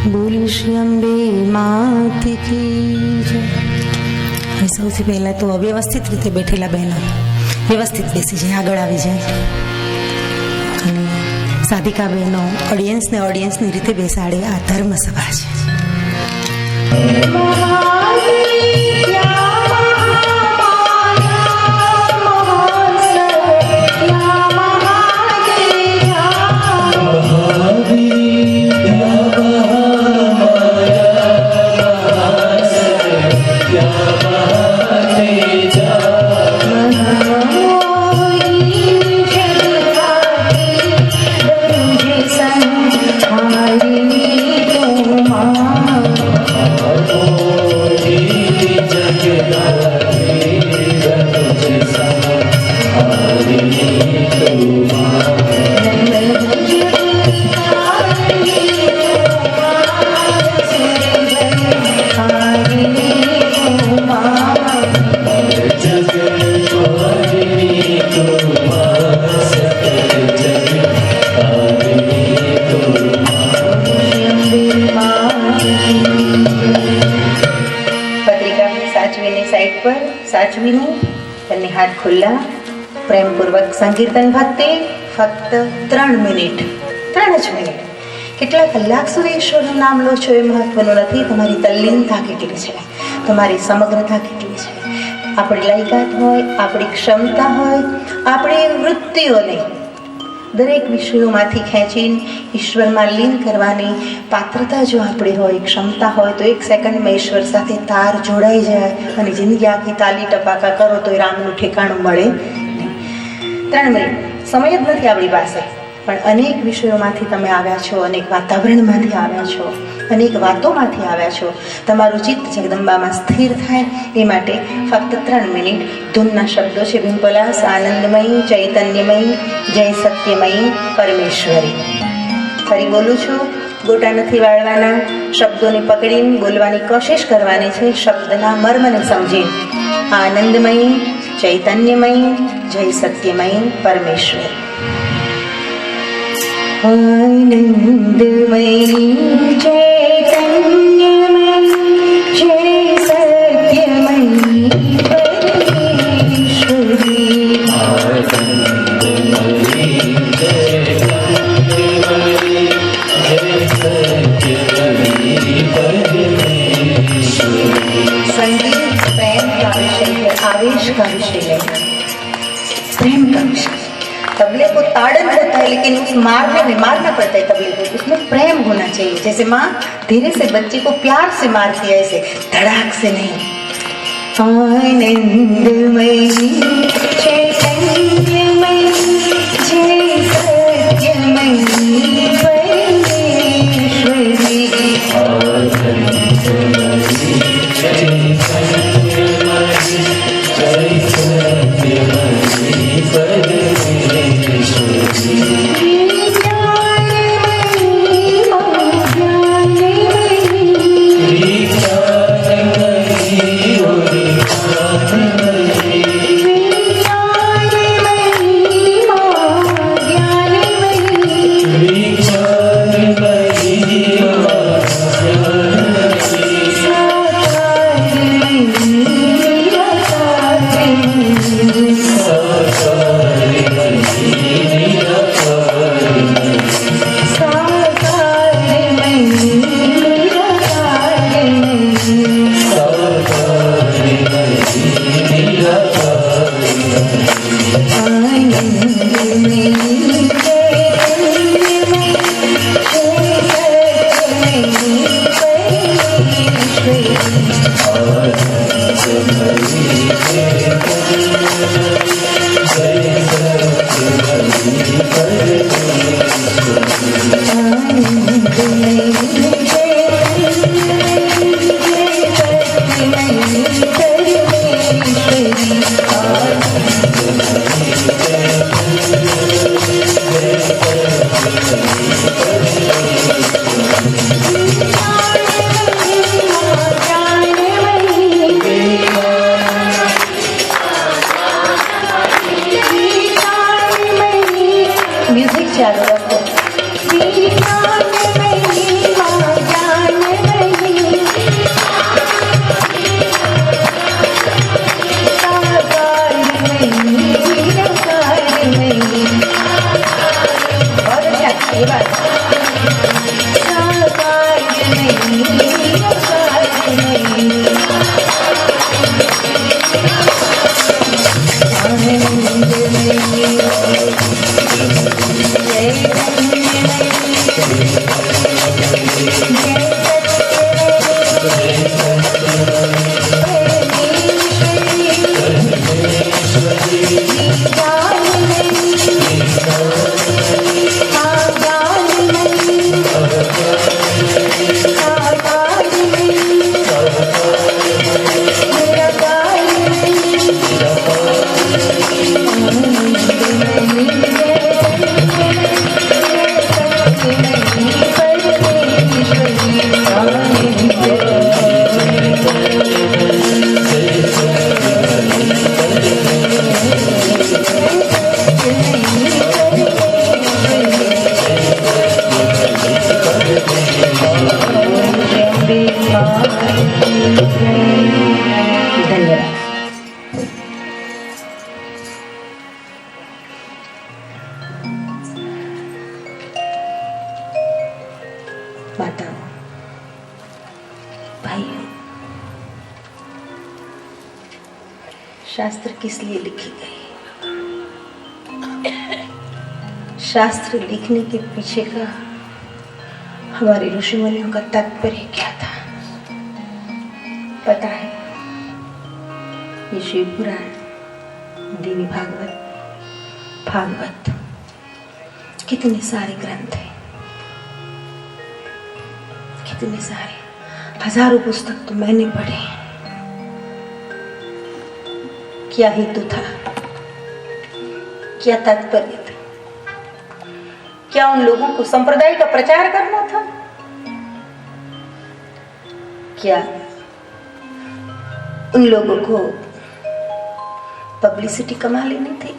બોલી શ્રી અંબે માત કી જય. સૌથી પહેલાં તો અવ્યવસ્થિત રીતે બેઠેલા બહેનો વ્યવસ્થિત બેસી જાય, આગળ આવી જાય. અને સાધિકા બહેનો ઓડિયન્સની રીતે બેસાડે. આ ધર્મ સભા છે. સાચવીને બંને હાથ ખુલ્લા, પ્રેમપૂર્વક સંકીર્તન ભક્તિ. ફક્ત 3 મિનિટ, 3 જ મિનિટ. કેટલા કલાક સુધી ઈશ્વરનું નામ લો છો એ મહત્વનું નથી. તમારી તલ્લીનતા કેટલી છે, તમારી સમગ્રતા કેટલી છે. આપણી લાયકાત હોય, આપણી ક્ષમતા હોય, આપણી વૃત્તિઓને દરેક વિષયોમાંથી ખેંચીને ઈશ્વરમાં લીન કરવાની પાત્રતા જો આપણી હોય, ક્ષમતા હોય, તો 1 સેકન્ડમાં ઈશ્વર સાથે તાર જોડાઈ જાય અને જિંદગી આખી તાલી ટપાકા કરો તો એ રામનું ઠેકાણું મળે નહીં. 3 મિનિટ સમય જ નથી આપણી પાસે, પણ અનેક વિષયોમાંથી તમે આવ્યા છો, અનેક વાતાવરણમાંથી આવ્યા છો, અનેક વાતોમાંથી આવ્યા છો. તમારું ચિત્ત જગદંબામાં સ્થિર થાય એ માટે ફક્ત 3 મિનિટ. ધૂનના શબ્દો છે ભીમપલાસ, આનંદમયી, ચૈતન્યમયી, જય સત્યમયી, પરમેશ્વરી. ફરી બોલું છું, ગોટા નથી વાળવાના. શબ્દોને પકડીને બોલવાની કોશિશ કરવાની છે, શબ્દના મર્મને સમજીને. આનંદમયી, ચૈતન્યમયી, જય સત્યમયી, પરમેશ્વરી. आनंदमयी चैतन्यमयी जय सत्यमयी परमेश्वरी. आनंदमयी चैतन्यमयी जय सत्यमयी परमेश्वरी. संगीत प्रेम का विषय है, आवेश का विषय है, प्रेम का विषय. तबले को ताड़न होता है, लेकिन उस मारने में मारना पड़ता है तबले को, उसमें प्रेम होना चाहिए. जैसे माँ धीरे से बच्चे को प्यार से मारती है, ऐसे धड़ाक से नहीं. आनंदमयी चैतन्यमयी जय सत्यमयी परमेश्वरी. आनंदमयी चैतन्यमयी जय सत्यमयी परमेश्वरी. धन्यवाद। माताओं, भाइयों, शास्त्र किस लिए लिखी गई? शास्त्र लिखने के पीछे का हमारे ऋषि मुनियों का तात्पर्य क्या था पता है? ये शिव पुराण, देवी भागवत, कितने सारे ग्रंथ हैं, कितने सारे, हजारों पुस्तक तो मैंने पढ़े। क्या हेतु था? क्या तात्पर्य था? क्या उन लोगों को संप्रदाय का प्रचार करना था? क्या उन लोगों को पब्लिसिटी कमा लेनी थी?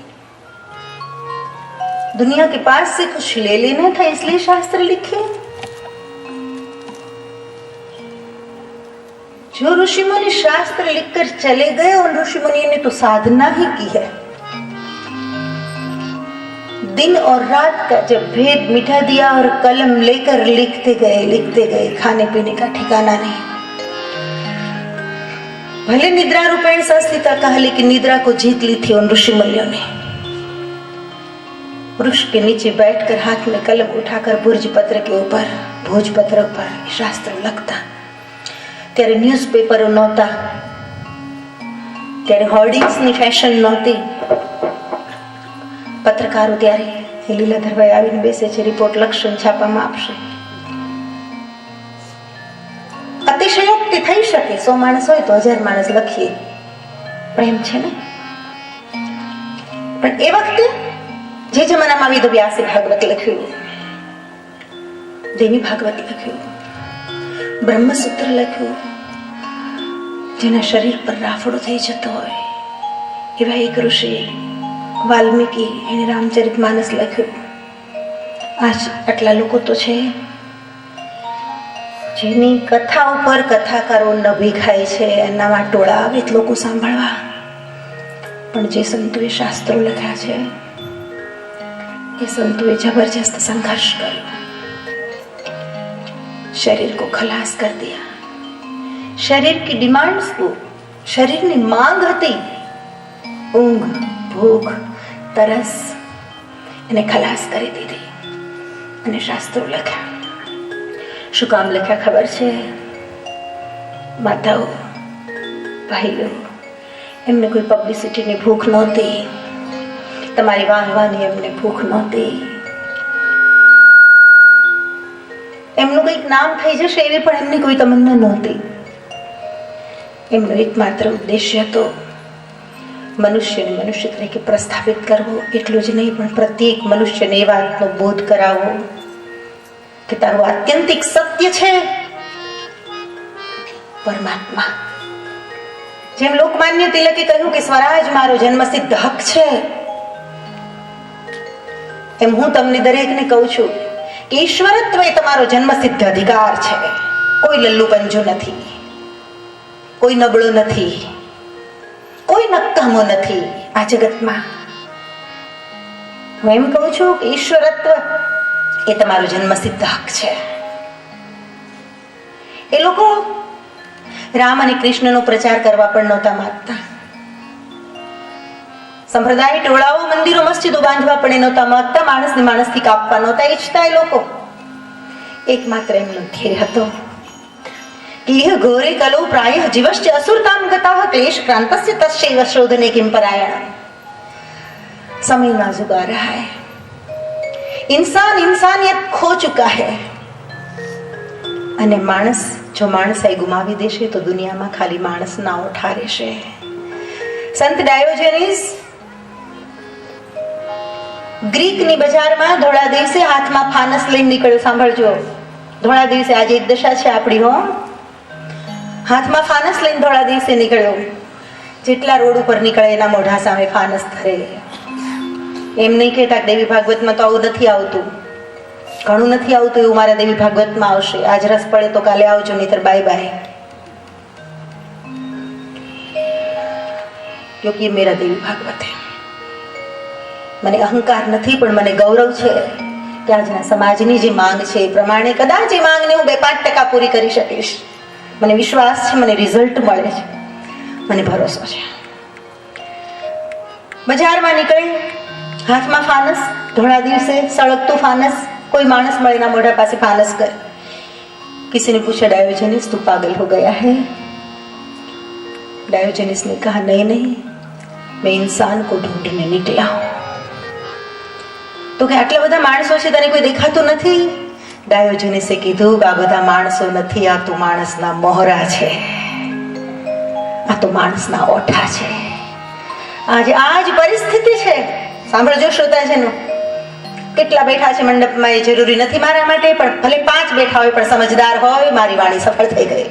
दुनिया के पास से कुछ ले लेना था, इसलिए शास्त्र लिखे? जो ऋषि मुनि शास्त्र लिखकर चले गए, उन ऋषि मुनि ने तो साधना ही की है। दिन और रात का जब भेद मिटा दिया और कलम लेकर लिखते गए, खाने पीने का ठिकाना नहीं। भले निद्रा रूपेण संस्थिता कहा, लेकिन निद्रा को जीत ली थी उन ऋषि मुनियों ने। वृक्ष के नीचे बैठकर हाथ में कलम उठाकर भोजपत्र पर शास्त्र लगता। ત્યારે ન્યૂઝપેપરો નહોતા, ત્યારે હોર્ડિંગ્સની ફેશન નહોતી। પત્રકારો ત્યારે લીલાધરભાઈ આવીને બેસે છે, રિપોર્ટ લખશે, છાપામાં આપશે। અતિશયોક્તિ થઈ શકે, 100 માણસ હોય તો 1000 માણસ લખીએ, પ્રેમ છે ને। પણ એ વખતે જે જમાનામાં વેદવ્યાસે ભાગવત લખ્યું, દેવી ભાગવત લખ્યું, બ્રહ્મસૂત્ર લખ્યું, જેના શરીર પર રાફડો થઈ જતો હોય એવા એક ઋષિ વાલ્મીકી, એને રામચરિતમાનસ લખ્યું। આજ આટલા લોકો તો છે જેની કથા ઉપર કથાકારો નભી ખાય છે, એનામાં ટોળા આવે લોકો સાંભળવા। પણ જે સંતોએ શાસ્ત્રો લખ્યા છે, એ સંતોએ જબરજસ્ત સંઘર્ષ કર્યો, शरीर को खलास कर दिया। शरीर की डिमांड्स को, शरीर ની માંગ હતી, ઊંઘ, ભૂખ, તરસ, એને ખલાસ કરી દીધી અને શાસ્ત્રો લખ્યા। શું કામ લખ્યા ખબર છે? માતાઓ, ભાઈઓ, એમને કોઈ પબ્લિસિટીની ભૂખ નહોતી, તમારી વાહવાની એમને ભૂખ નહોતી। એમનું કંઈક નામ થઈ જશે એવી પણ એમની કોઈ તમન્ના નહોતી। એમનો એકમાત્ર ઉદ્દેશ્ય હતો મનુષ્યને મનુષ્ય તરીકે પ્રસ્થાપિત કરવો। એટલું જ નહીં, પણ પ્રત્યેક મનુષ્યને એ વાતનો બોધ કરાવવો કે તારું આત્યંતિક સત્ય છે પરમાત્મા। જેમ લોકમાન્ય તિલકે કહ્યું કે સ્વરાજ મારો જન્મસિદ્ધ હક છે, એમ હું તમને દરેકને કહું છું કે ઈશ્વરત્વ એ તમારો જન્મસિદ્ધ અધિકાર છે। કોઈ લલ્લુ પંજો નથી, કોઈ નબળો નથી, કોઈ નકામો નથી આ જગતમાં। હું એમ કહું છું કે ઈશ્વરત્વ એ તમારો જન્મસિદ્ધ હક છે। એ લોકો રામ અને કૃષ્ણનો પ્રચાર કરવા પણ નહોતા માંગતા। સંપ્રદાય ટોળાઓ, મંદિરો, મસ્જિદો બાંધવા પણ નહોતા માંગતા। માણસને માણસથી કાપવા નહોતા ઈચ્છતા એ લોકો। એકમાત્ર એમનો ધ્યેય હતો કે ઇહ ઘોરે કલો પ્રાયઃ જીવશ્ચ અસુરતામ ગતાઃ ક્લેશ ક્રાંતસ્ય તસ્યૈવ શોધને કિમ પરાયણ। समय नाजुक आ रहा है, इंसान इंसानियत खो चुका है, અને માણસ જો માણસાઈ ગુમાવી દેશે તો દુનિયામાં ખાલી માણસ ના ઓઠા રહેશે। સંત ડાયોજેનિસ ગ્રીકની બજારમાં ધોળા દિવસે હાથમાં ફાનસ લઈને નીકળ્યો। સાંભળજો, ધોળા દિવસે આજે એક દશા છે આપણી, હો, હાથમાં ફાનસ લઈને ધોળા દિવસે નીકળ્યો। જેટલા રોડ ઉપર નીકળે એના મોઢા સામે ફાનસ ધરે। એમ નહીં કહેતા દેવી ભાગવતમાં તો આવું નથી આવતું, ઘણું નથી આવતું એવું મારા દેવી ભાગવતમાં આવશે. આજ રસ પડે તો કાલે આવજો, નહીતર બાય બાય. ક્યોંકि ये मेरा देवी भागवत है. મને અહંકાર નથી, પણ મને ગૌરવ છે કે આજના સમાજની જે માંગ છે એ પ્રમાણે કદાચ એ માંગને હું 2-5% પૂરી કરી શકીશ. મને વિશ્વાસ છે, મને રિઝલ્ટ મળે છે, મને ભરોસો છે. બજારમાં નીકળી, હાથમાં ફાનસ, ધોળા દિવસે સળગતું ફાનસ. कोई मानस મળે ના મોઢા પાસે ફાનસ કરે. किसी ने पूछा डायोजेनिस तू पागल हो गया है? डायोजेनिस ने कहा नहीं नहीं, मैं इंसान को ढूंढने निकला हूं. तो કે આટલા બધા માણસો છે, તને કોઈ દેખાતું નથી? ડાયોજેનિસે કીધું કે આ બધા માણસો નથી, આ તો માણસના મોહરા છે, આ તો માણસના ઓઠા છે. આજે આ જ પરિસ્થિતિ છે. સાંભળજો શ્રોતાજનો, કેટલા બેઠા છે મંડપમાં એ જરૂરી નથી મારા માટે, પણ ભલે 5 બેઠા હોય પણ સમજદાર હોય, મારી વાણી સફળ થઈ ગઈ,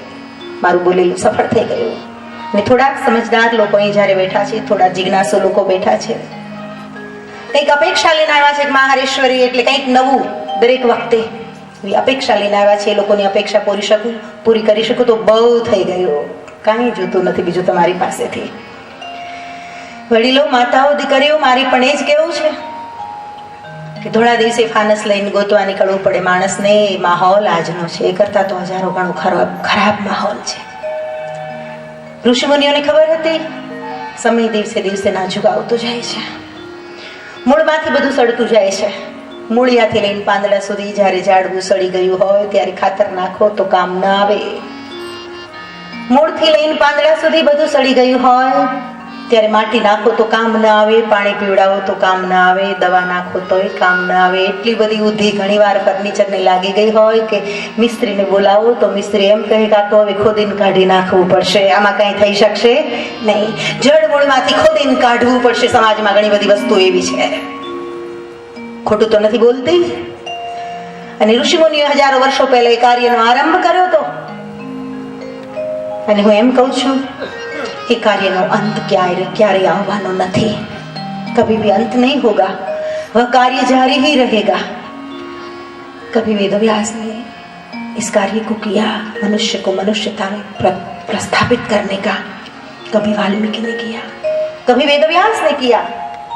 મારું બોલેલું સફળ થઈ ગયું. અને થોડાક સમજદાર લોકો અહીં જ્યારે બેઠા છે, થોડા જિજ્ઞાસુ લોકો બેઠા છે, કંઈક અપેક્ષા લઈને આવ્યા છે કે મહારેશ્વરી એટલે કંઈક નવું દરેક વખતે એવી અપેક્ષા લઈને આવ્યા છે. એ લોકોની અપેક્ષા પૂરી કરી શકું તો બહુ થઈ ગયું. કાંઈ જોતું નથી બીજું તમારી પાસેથી. વડીલો, માતાઓ, દીકરીઓ, મારી પણ એ જ કેવું છે કે થોડા દિવસે ફાનસ લઈને ગોતવા નીકળવું પડે માણસને. માહોલ આજનો છે એ કરતા તો હજારો ગણો ખરાબ માહોલ છે. ઋષિમુનિઓને ખબર હતી સમય દિવસે દિવસે નાજુક આવતો જાય છે, મૂળમાંથી બધું સડતું જાય છે. મૂળિયાથી લઈને પાંદડા સુધી જ્યારે ઝાડવું સડી ગયું હોય ત્યારે ખાતર નાખો તો કામ ના આવે. મૂળથી લઈને પાંદડા સુધી બધું સડી ગયું હોય ત્યારે માટી નાખો તો કામ ના આવે, પાણી પીવડાવો તો કામ ના આવે, દવા નાખો તોય કામ ના આવે. એટલી બધી ઉધી ઘણીવાર ફર્નિચરને લાગી ગઈ હોય કે મિસ્ત્રીને બોલાવો તો મિસ્ત્રી એમ કહે કે આ તો હવે ખોદીને કાઢી નાખવું પડશે, આમાં કંઈ થઈ શકશે નહીં. જડ મૂળમાંથી ખોદીને કાઢવું પડશે. સમાજમાં ઘણી બધી વસ્તુ એવી છે, ખોટું તો નથી બોલતી. અને ઋષિમુનિઓ હજારો વર્ષો પહેલા એ કાર્યનો આરંભ કર્યો હતો. અને હું એમ કહું છું એ કાર્યનો અંત ક્યારે આવવાનો નથી. कभी भी अंत नहीं होगा, वह कार्य जारी ही रहेगा. कभी वेदव्यास ने इस कार्य को किया, मनुष्य को मनुष्यता में प्रस्थापित करने का. कभी वाल्मीकि ने किया, कभी वेदव्यास ने किया,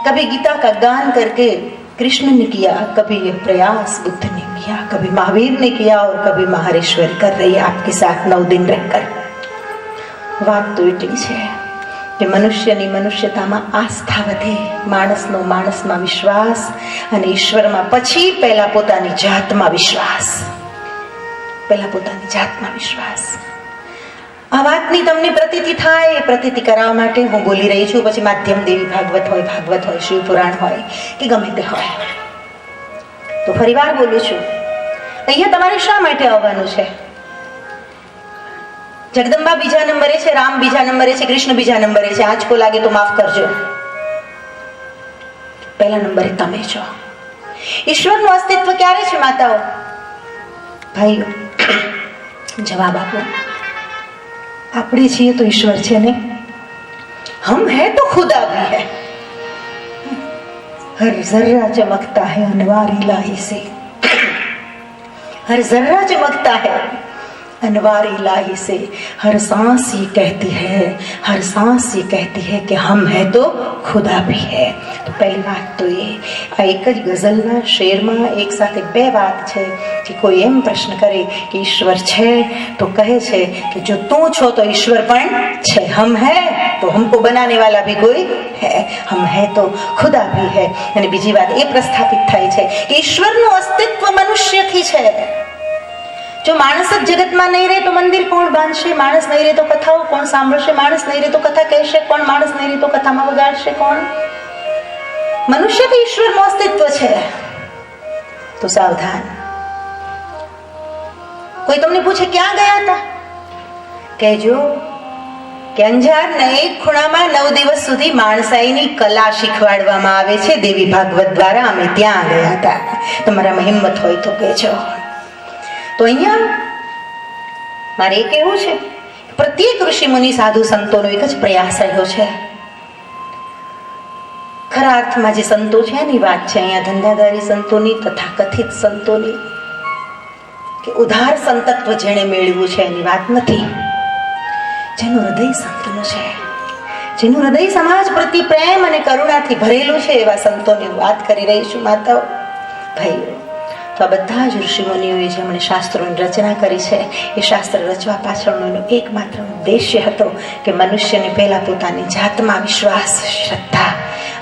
कभी गीता का गान करके कृष्ण ने किया, कभी यह प्रयास बुद्ध ने किया, कभी महावीर ने किया और कभी महारेश्वरी कर रही है आपके साथ 9 दिन रहकर. વાત તો એટલી છે કે મનુષ્યની મનુષ્યતામાં આસ્થા વધે, માણસનો માણસમાં વિશ્વાસ, અને ઈશ્વરમાં પછી પહેલા પોતાની જાતમાં વિશ્વાસ. આ વાતની તમને પ્રતીતિ થાય, એ પ્રતીતિ કરાવવા માટે હું બોલી રહી છું. પછી માધ્યમ દેવી ભાગવત હોય, શિવપુરાણ હોય કે ગમે તે હોય. તો ફરીવાર બોલું છું, અહીંયા તમારે શા માટે આવવાનું છે? જગદંબા બીજા નંબરે છે, રામ બીજા નંબરે છે, કૃષ્ણ બીજા નંબરે છે. આંચકો લાગે તો માફ કરજો. પહેલા નંબરે તમે છો. ઈશ્વરનું અસ્તિત્વ ક્યારે છે માતાઓ? ભાઈઓ, જવાબ આપો. આપણે છીએ તો ઈશ્વર છે ને. હમ હે તો ખુદા ભી હૈ. हर जर्रा चमकता है अनवार इलाही से, हर जर्रा चमकता है अनवार इलाही से. हर सांस ये कहती है कि हम है तो खुदा भी है. तो पहली बात तो ये, આ એક જ ગઝલના શેરમાં એક સાથે 2 વાત છે કે કોઈ એમ પ્રશ્ન કરે કે ઈશ્વર છે તો કહે છે કે જો તું છો તો ઈશ્વર પણ છે. हम है तो हमको बनाने वाला भी कोई है, हम है तो खुदा भी है. અને બીજી વાત એ પ્રસ્થાપિત થાય છે કે ઈશ્વરનું અસ્તિત્વ મનુષ્યથી છે. જો માણસ જ જગતમાં નહીં રહે તો મંદિર કોણ બાંધશે? માણસ નહીં રહે તો કથાઓ કોણ સાંભળશે? માણસ નહીં રહે તો કથા કહેશે કોણ? માણસ નહીં રહે તો કથામાં વગાડશે કોણ? મનુષ્યથી ઈશ્વરનું અસ્તિત્વ છે. તો સાવધાન. કોઈ તમને પૂછે ક્યાં ગયા હતા, કહેજો કે અંજારના એક ખૂણામાં 9 દિવસ સુધી માણસાઈની કલા શીખવાડવામાં આવે છે દેવી ભાગવત દ્વારા. અમે ત્યાં ગયા હતા. તમારામાં હિંમત હોય તો કહેજો. તો અહીંયા મારે એ કહેવું છે, પ્રત્યેક ઋષિ મુનિ સાધુ સંતોનો એક જ પ્રયાસ રહ્યો છે. ખરા અર્થમાં જે સંતો છે એની વાત છે અહીંયા, ધંધાદારી સંતોની, તથાકથિત સંતોની, કે ઉદાર સંતત્વ જેણે મેળવ્યું છે એની વાત નથી. જેનું હૃદય સંતનું છે, જેનું હૃદય સમાજ પ્રતિ પ્રેમ અને કરુણાથી ભરેલું છે, એવા સંતોની વાત કરી રહી છું માતાઓ ભાઈઓ. તો આ બધા જ ઋષિમુનિઓએ જેમણે શાસ્ત્રોની રચના કરી છે, એ શાસ્ત્ર રચવા પાછળનો એકમાત્ર ઉદ્દેશ્ય હતો કે મનુષ્યને પહેલા પોતાની જાતમાં વિશ્વાસ, શ્રદ્ધા,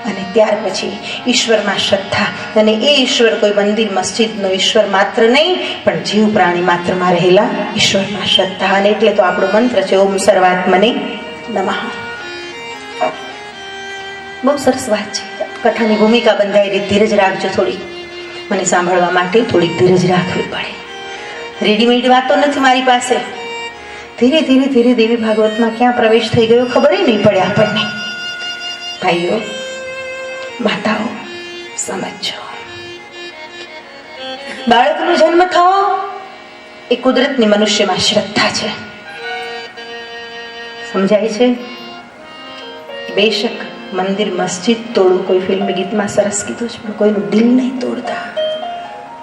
અને ત્યાર પછી ઈશ્વરમાં શ્રદ્ધા, અને એ ઈશ્વર કોઈ મંદિર મસ્જિદનો ઈશ્વર માત્ર નહીં, પણ જીવ પ્રાણી માત્રમાં રહેલા ઈશ્વરમાં શ્રદ્ધા. અને એટલે તો આપણો મંત્ર છે ઓમ સર્વાત્મને નમઃ. બહુ સરસ વાત છે. કથાની ભૂમિકા બંધાયેલી, ધીરજ રાખજો, થોડી મને સાંભળવા માટે થોડીક ધીરજ રાખવી પડે. રેડીમેડ વાતો નથી મારી પાસે. ધીરે ધીરે ધીરે દેવી ભાગવતમાં ક્યાં પ્રવેશ થઈ ગયો ખબર નહીં પડે આપણને. ભાઈઓ, માતાઓ, સમજો, બાળકનો જન્મ થવો એ કુદરતની મનુષ્યમાં શ્રદ્ધા છે. સમજાય છે? બેશક મંદિર મસ્જિદ તોડવું, કોઈ ફિલ્મી ગીતમાં સરસ કીધું છે, પણ કોઈનું દિલ નહીં તોડતા.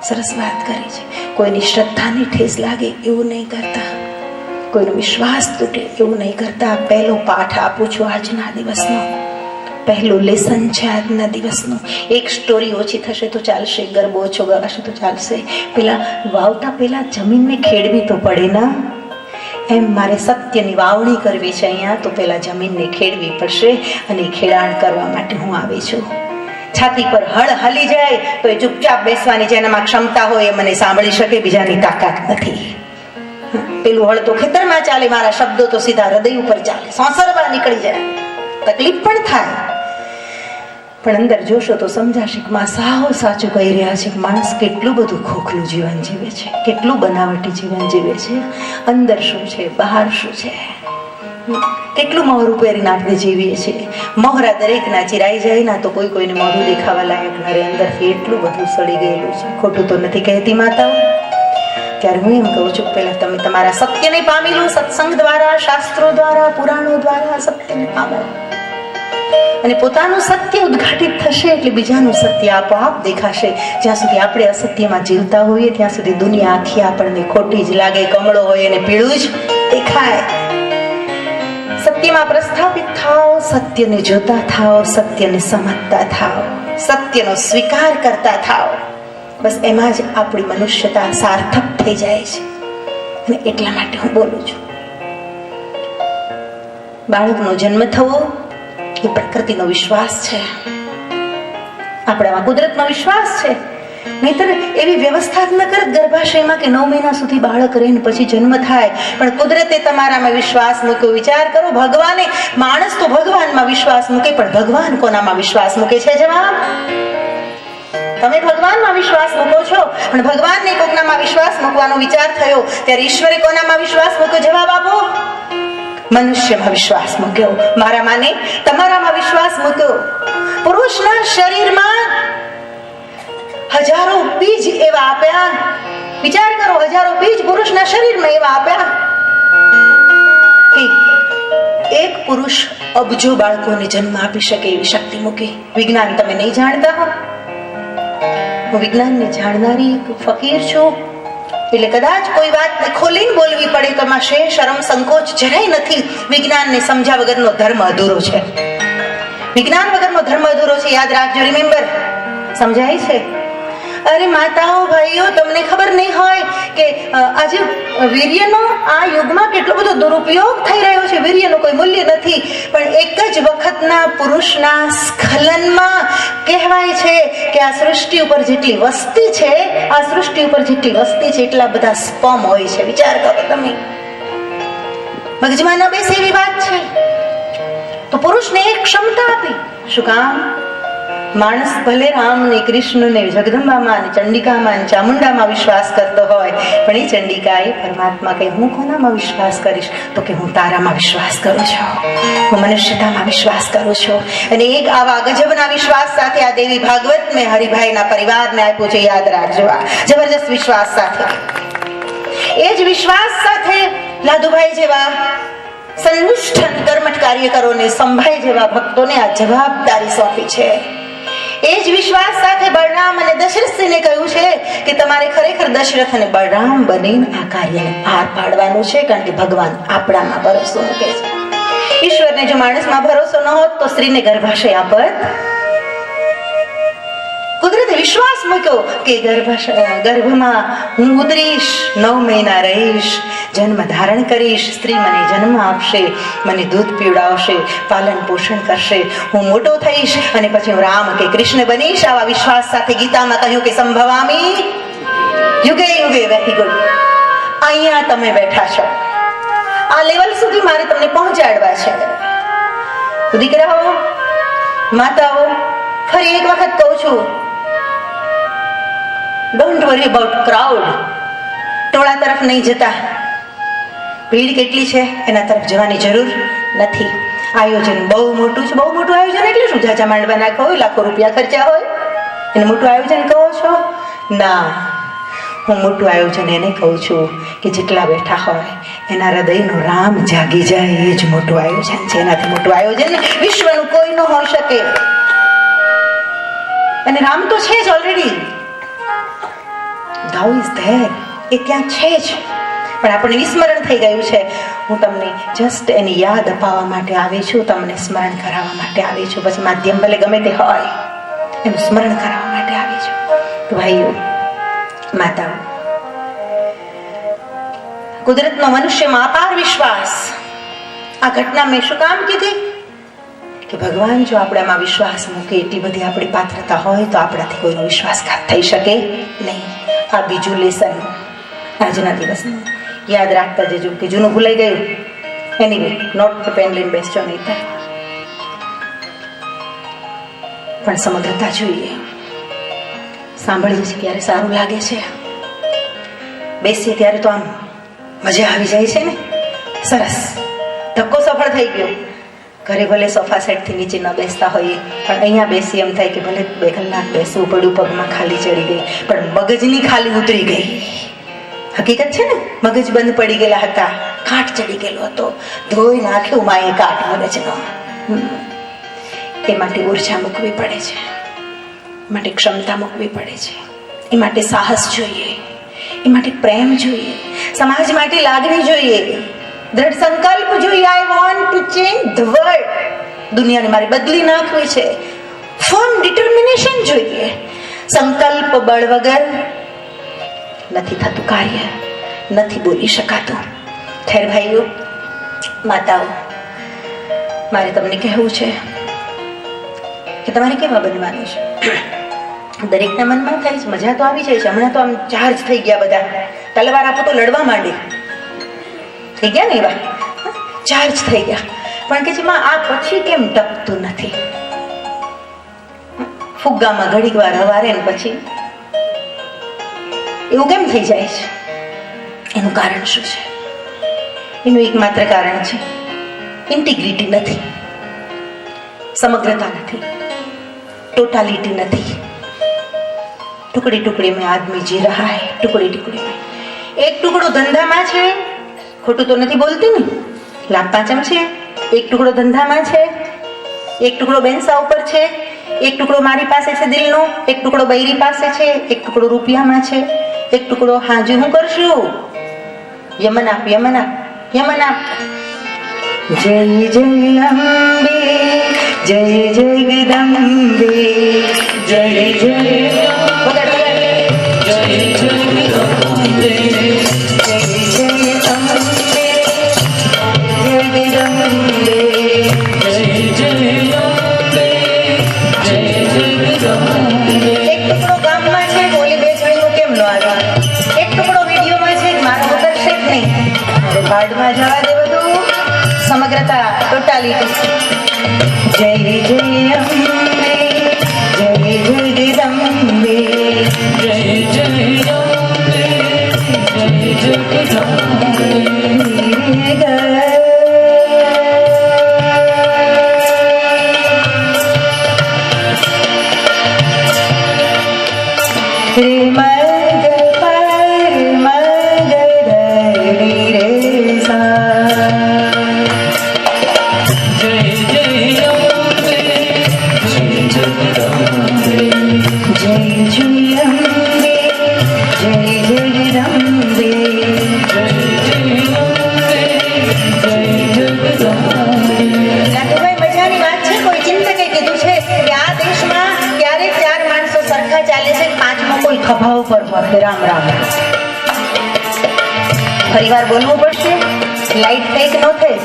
સરસ વાત કરી છે. કોઈની શ્રદ્ધાને ઠેસ લાગે એવું નહીં કરતા, કોઈનો વિશ્વાસ તૂટે એવું નહીં કરતા. પહેલો પાઠ આપું છું આજના દિવસનો, પહેલું લેસન છે આજના દિવસનું. એક સ્ટોરી ઓછી થશે તો ચાલશે, ગરબો ઓછો ગવાશે તો ચાલશે. પેલા વાવતા પેલા જમીનને ખેડવી તો પડે ના. એમ મારે સત્યની વાવણી કરવી છે અહીંયા, તો પેલા જમીનને ખેડવી પડશે. અને ખેડાણ કરવા માટે હું આવી છું. છાતી પર હળ હલી જાય તો એ ચૂપચાપ બેસવાની જેનામાં ક્ષમતા હોય એ મને સાંભળી શકે, બીજાની તાકાત નથી. પેલું હળ તો ખેતરમાં ચાલે, મારા શબ્દો તો સીધા હૃદય ઉપર ચાલે, સોંસરવા નીકળી જાય. તકલીફ પણ થાય, પણ અંદર જોશો તો સમજાશે કે માં સાવ સાચું કહી રહ્યા છે. માણસ કેટલું બધું ખોખલું જીવન જીવે છે, કેટલું બનાવટી જીવન જીવે છે. અંદર શું છે, બહાર શું છે, કેટલું મોહરું પહેરીને આપણે જીવીએ છીએ. મોહરા દરેકના ચિરાઈ જાય ના તો કોઈ કોઈને મોઢું દેખાવા લાયક ન રહે. અંદરથી એટલું બધું સડી ગયેલું છે. ખોટું તો નથી કહેતી માતાઓ? ત્યારે હું એમ કહું છું, પહેલા તમે તમારા સત્યને પામી લો. સત્સંગ દ્વારા, શાસ્ત્રો દ્વારા, પુરાણો દ્વારા સત્યને પામો. અને પોતાનું સત્ય ઉદ્ઘાટિત થશે એટલે બીજાનું સત્ય આપોઆપ દેખાશે. જ્યાં સુધી આપણે અસત્યમાં જીવતા હોઈએ ત્યાં સુધી દુનિયા આખી આપણને ખોટી જ લાગે. કમળો હોય અને પીળું જ દેખાય. સત્યમાં પ્રસ્થાપિત થાઓ, સત્યને જોતા થાઓ, સત્યને સમજતા થાઓ, સત્યનો સ્વીકાર કરતા થાઓ. બસ એમાં જ આપણી મનુષ્યતા સાર્થક થઈ જાય છે. અને એટલા માટે હું બોલું છું, બાળકનો જન્મ થવો એ પ્રકૃતિનો વિશ્વાસ છે, આપણામાં કુદરતનો વિશ્વાસ છે. નહીતર એવી વ્યવસ્થા જ ન કરે ગર્ભાશયમાં કે 9 મહિના સુધી બાળક રહીને પછી જન્મ થાય. પણ કુદરતે તમારામાં વિશ્વાસ મૂક્યો. વિચાર કરો, ભગવાને, માણસ તો ભગવાનમાં વિશ્વાસ મૂકે, પણ ભગવાન કોનામાં વિશ્વાસ મૂકે છે? જવાબ, તમે ભગવાનમાં વિશ્વાસ મૂકો છો, પણ ભગવાનને કોકનામાં વિશ્વાસ મૂકવાનો વિચાર થયો ત્યારે ઈશ્વરે કોનામાં વિશ્વાસ મૂક્યો? જવાબ આપો. મનુષ્યમાં વિશ્વાસ મૂક્યો. મારામાં ને તમારામાં વિશ્વાસ મૂક્યો. પુરુષના શરીરમાં હજારો બીજ એવા આપ્યા. વિચાર કરો, હજારો બીજ પુરુષના શરીરમાં એવા આપ્યા કે એક પુરુષ અબજો બાળકોને જન્મ આપી શકે એવી શક્તિ મૂકી. વિજ્ઞાન તમે નહીં જાણતા હો, હું વિજ્ઞાનને જાણનારી એક ફકીર છું, એટલે કદાચ કોઈ વાત ખોલીને બોલવી પડે તો એમાં શરમ સંકોચ જરાય નથી. વિજ્ઞાનને સમજ્યા વગરનો ધર્મ અધૂરો છે. વિજ્ઞાન વગરનો ધર્મ અધૂરો છે. યાદ રાખજો, રિમેમ્બર. સમજાય છે? અરે માતાઓ, ભાઈઓ, તમને ખબર નહીં હોય કે આજે વીર્યનો આ યુગમાં કેટલો બધો દુરુપયોગ થઈ રહ્યો છે. વીર્યનું કોઈ મૂલ્ય નથી, પણ એક જ વખતના પુરુષના સ્ખલનમાં કહેવાય છે કે આ સૃષ્ટિ ઉપર જેટલી વસ્તી છે, આ સૃષ્ટિ ઉપર જેટલી વસ્તી છે એટલા બધા સ્પર્મ હોય છે. વિચાર કરો તમે, મગજમાં ન બેસે એવી વાત છે. તો પુરુષને એક ક્ષમતા આપી. શું કામ? માણસ ભલે રામ ને કૃષ્ણ ને જગદંબામાં ને ચંડિકામાં ને ચામુંડામાં વિશ્વાસ કરતો હોય, પણ એ ચંડિકા એ પરમાત્મા કહે, હું કોનામાં વિશ્વાસ કરીશ? તો કે હું તારામાં વિશ્વાસ કરું છું, હું મનુષ્યતામાં વિશ્વાસ કરું છું. અને એક આવા ગજબના વિશ્વાસ સાથે આ દેવી ભાગવત મેં હરિભાઈના પરિવારને આપ્યું છે. યાદ રાખજો, આ જબરજસ્ત વિશ્વાસ સાથે. એ જ વિશ્વાસ સાથે લાદુભાઈ જેવા સંનિષ્ઠ કર્મઠ કાર્યકરોને, સંભાઈ જેવા ભક્તોને આ જવાબદારી સોંપી છે. એ જ વિશ્વાસ સાથે બળરામ અને દશરથસિંહને કહ્યું છે કે તમારે ખરેખર દશરથ અને બળરામ બનીને આ કાર્યને પાર પાડવાનું છે, કારણ કે ભગવાન આપણામાં ભરોસો મૂકે છે. ઈશ્વરને જો માણસમાં ભરોસો ન હોત તો સ્ત્રીને ગર્ભાશય આપત. કુદરતે વિશ્વાસ મૂક્યો કે ગર્ભમાં હું ઉતરીશ, 9 મહિના રહીશ, જન્મ ધારણ કરીશ, સ્ત્રી મને જન્મ આપશે, મને દૂધ પીવડાવશે, પાલન પોષણ કરશે, હું મોટો થઈશ અને પછી હું રામ કે કૃષ્ણ બનીશ. આવા વિશ્વાસ સાથે ગીતામાં કહ્યું કે સંભવામી યુગે યુગે. Very good. અહીંયા તમે બેઠા છો, આ લેવલ સુધી મારે તમને પહોંચાડવા છે. દીકરાઓ, માતાઓ, ફરી એક વખત કહું છું, ડોન્ટ વરી અબાઉટ ક્રાઉડ. ટોળા તરફ નહીં જતા. ભીડ કેટલી છે એના તરફ જવાની જરૂર નથી. આયોજન બહુ મોટું છે. બહુ મોટું આયોજન એટલે શું? જાજા માંડવા નાખો હોય, લાખો રૂપિયા ખર્ચા હોય, એને મોટું આયોજન કહો છો? ના, હું મોટું આયોજન એને કહું છું કે જેટલા બેઠા હોય એના હૃદયનો રામ જાગી જાય, એ જ મોટું આયોજન છે. એનાથી મોટું આયોજન વિશ્વનું કોઈ ન હોઈ શકે. અને રામ તો છે જ ઓલરેડી. Thou is there. એ ત્યાં છે જ, પણ આપણને વિસ્મરણ થઈ ગયું છે. હું તમને જસ્ટ એની યાદ અપાવવા માટે આવી છું, તમને સ્મરણ કરાવવા માટે આવી છું. પછી માધ્યમ ભલે ગમે તે હોય, એનું સ્મરણ કરાવવા માટે આવી છું. તો ભાઈઓ, માતાઓ, કુદરતનો મનુષ્યમાં અપાર વિશ્વાસ. આ ઘટના મેં શું કામ કીધી કે ભગવાન જો આપણામાં વિશ્વાસ મૂકે, એટલી બધી આપણી પાત્રતા હોય તો આપણાથી કોઈનો વિશ્વાસઘાત થઈ શકે નહીં. આ બીજું લેસન આજના દિવસનું યાદ રાખતા જજો કે જૂનું ભૂલાઈ ગયું. એનીવે, નોટ તો પેન લઈને બેસજો નહીં, પણ સમગ્રતા જોઈએ. સાંભળીએ છીએ ત્યારે સારું લાગે છે, બેસીએ ત્યારે તો આમ મજા આવી જાય છે ને. સરસ, ધક્કો સફળ થઈ ગયો. ઘરે ભલે સોફા સેટથી નીચે ન બેસતા હોઈએ, પણ અહીંયા બેસી એમ થાય કે ભલે 2 કલાક બેસવું પડ્યું, પગમાં ખાલી ચડી ગઈ, પણ મગજની ખાલી ઉતરી ગઈ. હકીકત છે ને, મગજ બંધ પડી ગયેલા હતા, કાટ ચડી ગયેલો હતો, ધોઈ નાખ્યું માએ કાટ મગજનો. એ માટે ઉર્જા મૂકવી પડે છે, એ માટે ક્ષમતા મૂકવી પડે છે, એ માટે સાહસ જોઈએ, એ માટે પ્રેમ જોઈએ, સમાજ માટે લાગણી જોઈએ, દ્રઢ સંકલ્પ જોઈએ. I want to change the world. દુનિયાને મારે બદલી નાખવી છે. ફર્મ ડિટર્મિનેશન જોઈએ. સંકલ્પ બળ વગર નથી થતું કાર્ય, નથી બોલી શકાતું. ખેર ભાઈઓ, માતાઓ, મારે તમને કહેવું છે કે તમારે કેવા બનવાનું છે. દરેકના મનમાં થાય છે, મજા તો આવી જાય છે. હમણાં તો આમ ચાર્જ થઈ ગયા બધા, તલવાર આપો તો લડવા માંડે થઈ ગયા ને, એવા ચાર્જ થઈ ગયા. પણ કે જેમાં આ પછી કેમ ટકતું નથી? ફુગ્ગામાં ઘડીક વાર હવારે ને પછી એવું કેમ થઈ જાય છે? એનું કારણ શું છે? એનું એકમાત્ર કારણ છે ઇન્ટિગ્રિટી નથી, સમગ્રતા નથી, टोटालिटी नहीं. टुकड़ी टुकड़ी में आदमी जी रहा है, टुकड़ी टुकड़ी में. एक टुकड़ो धंधा में छे, खोटू तो नहीं बोलती ने, लाभ पाचम छे. एक टुकड़ो धंधा में छे, एक टुकड़ो बेंसा ऊपर छे, एक टुकड़ो मारी पासे छे दिल नो, एक टुकड़ो बैरी पासे छे, एक टुकड़ो रुपया में छे, एक टुकड़ो हाजी हूँ करशू. यमन आप, यमन आप, यमन आप. जय जय अम्बे, जय जगदम्बे, जय जय जय जगदम्बे, जय जय अम्बे, जगदम्बे, जय जय अम्बे, जय जगदम्बे. एक टुकड़ो गाम में छे, बोली बे जणियों केम न आव्या. एक टुकड़ो विडियो में छे, मारो उतरशे ज नहीं. अरे भाड़ में जवा दे बधुं. समग्रता, टोटालिटी. जय जय अम्बे, जय जगदम्बे, जय जय अम्बे, जय जय ખભા ઉપર હોય રામ રામ. ફરીવાર બોલવું પડશે, લાઈટ કંઈક ન થઈ.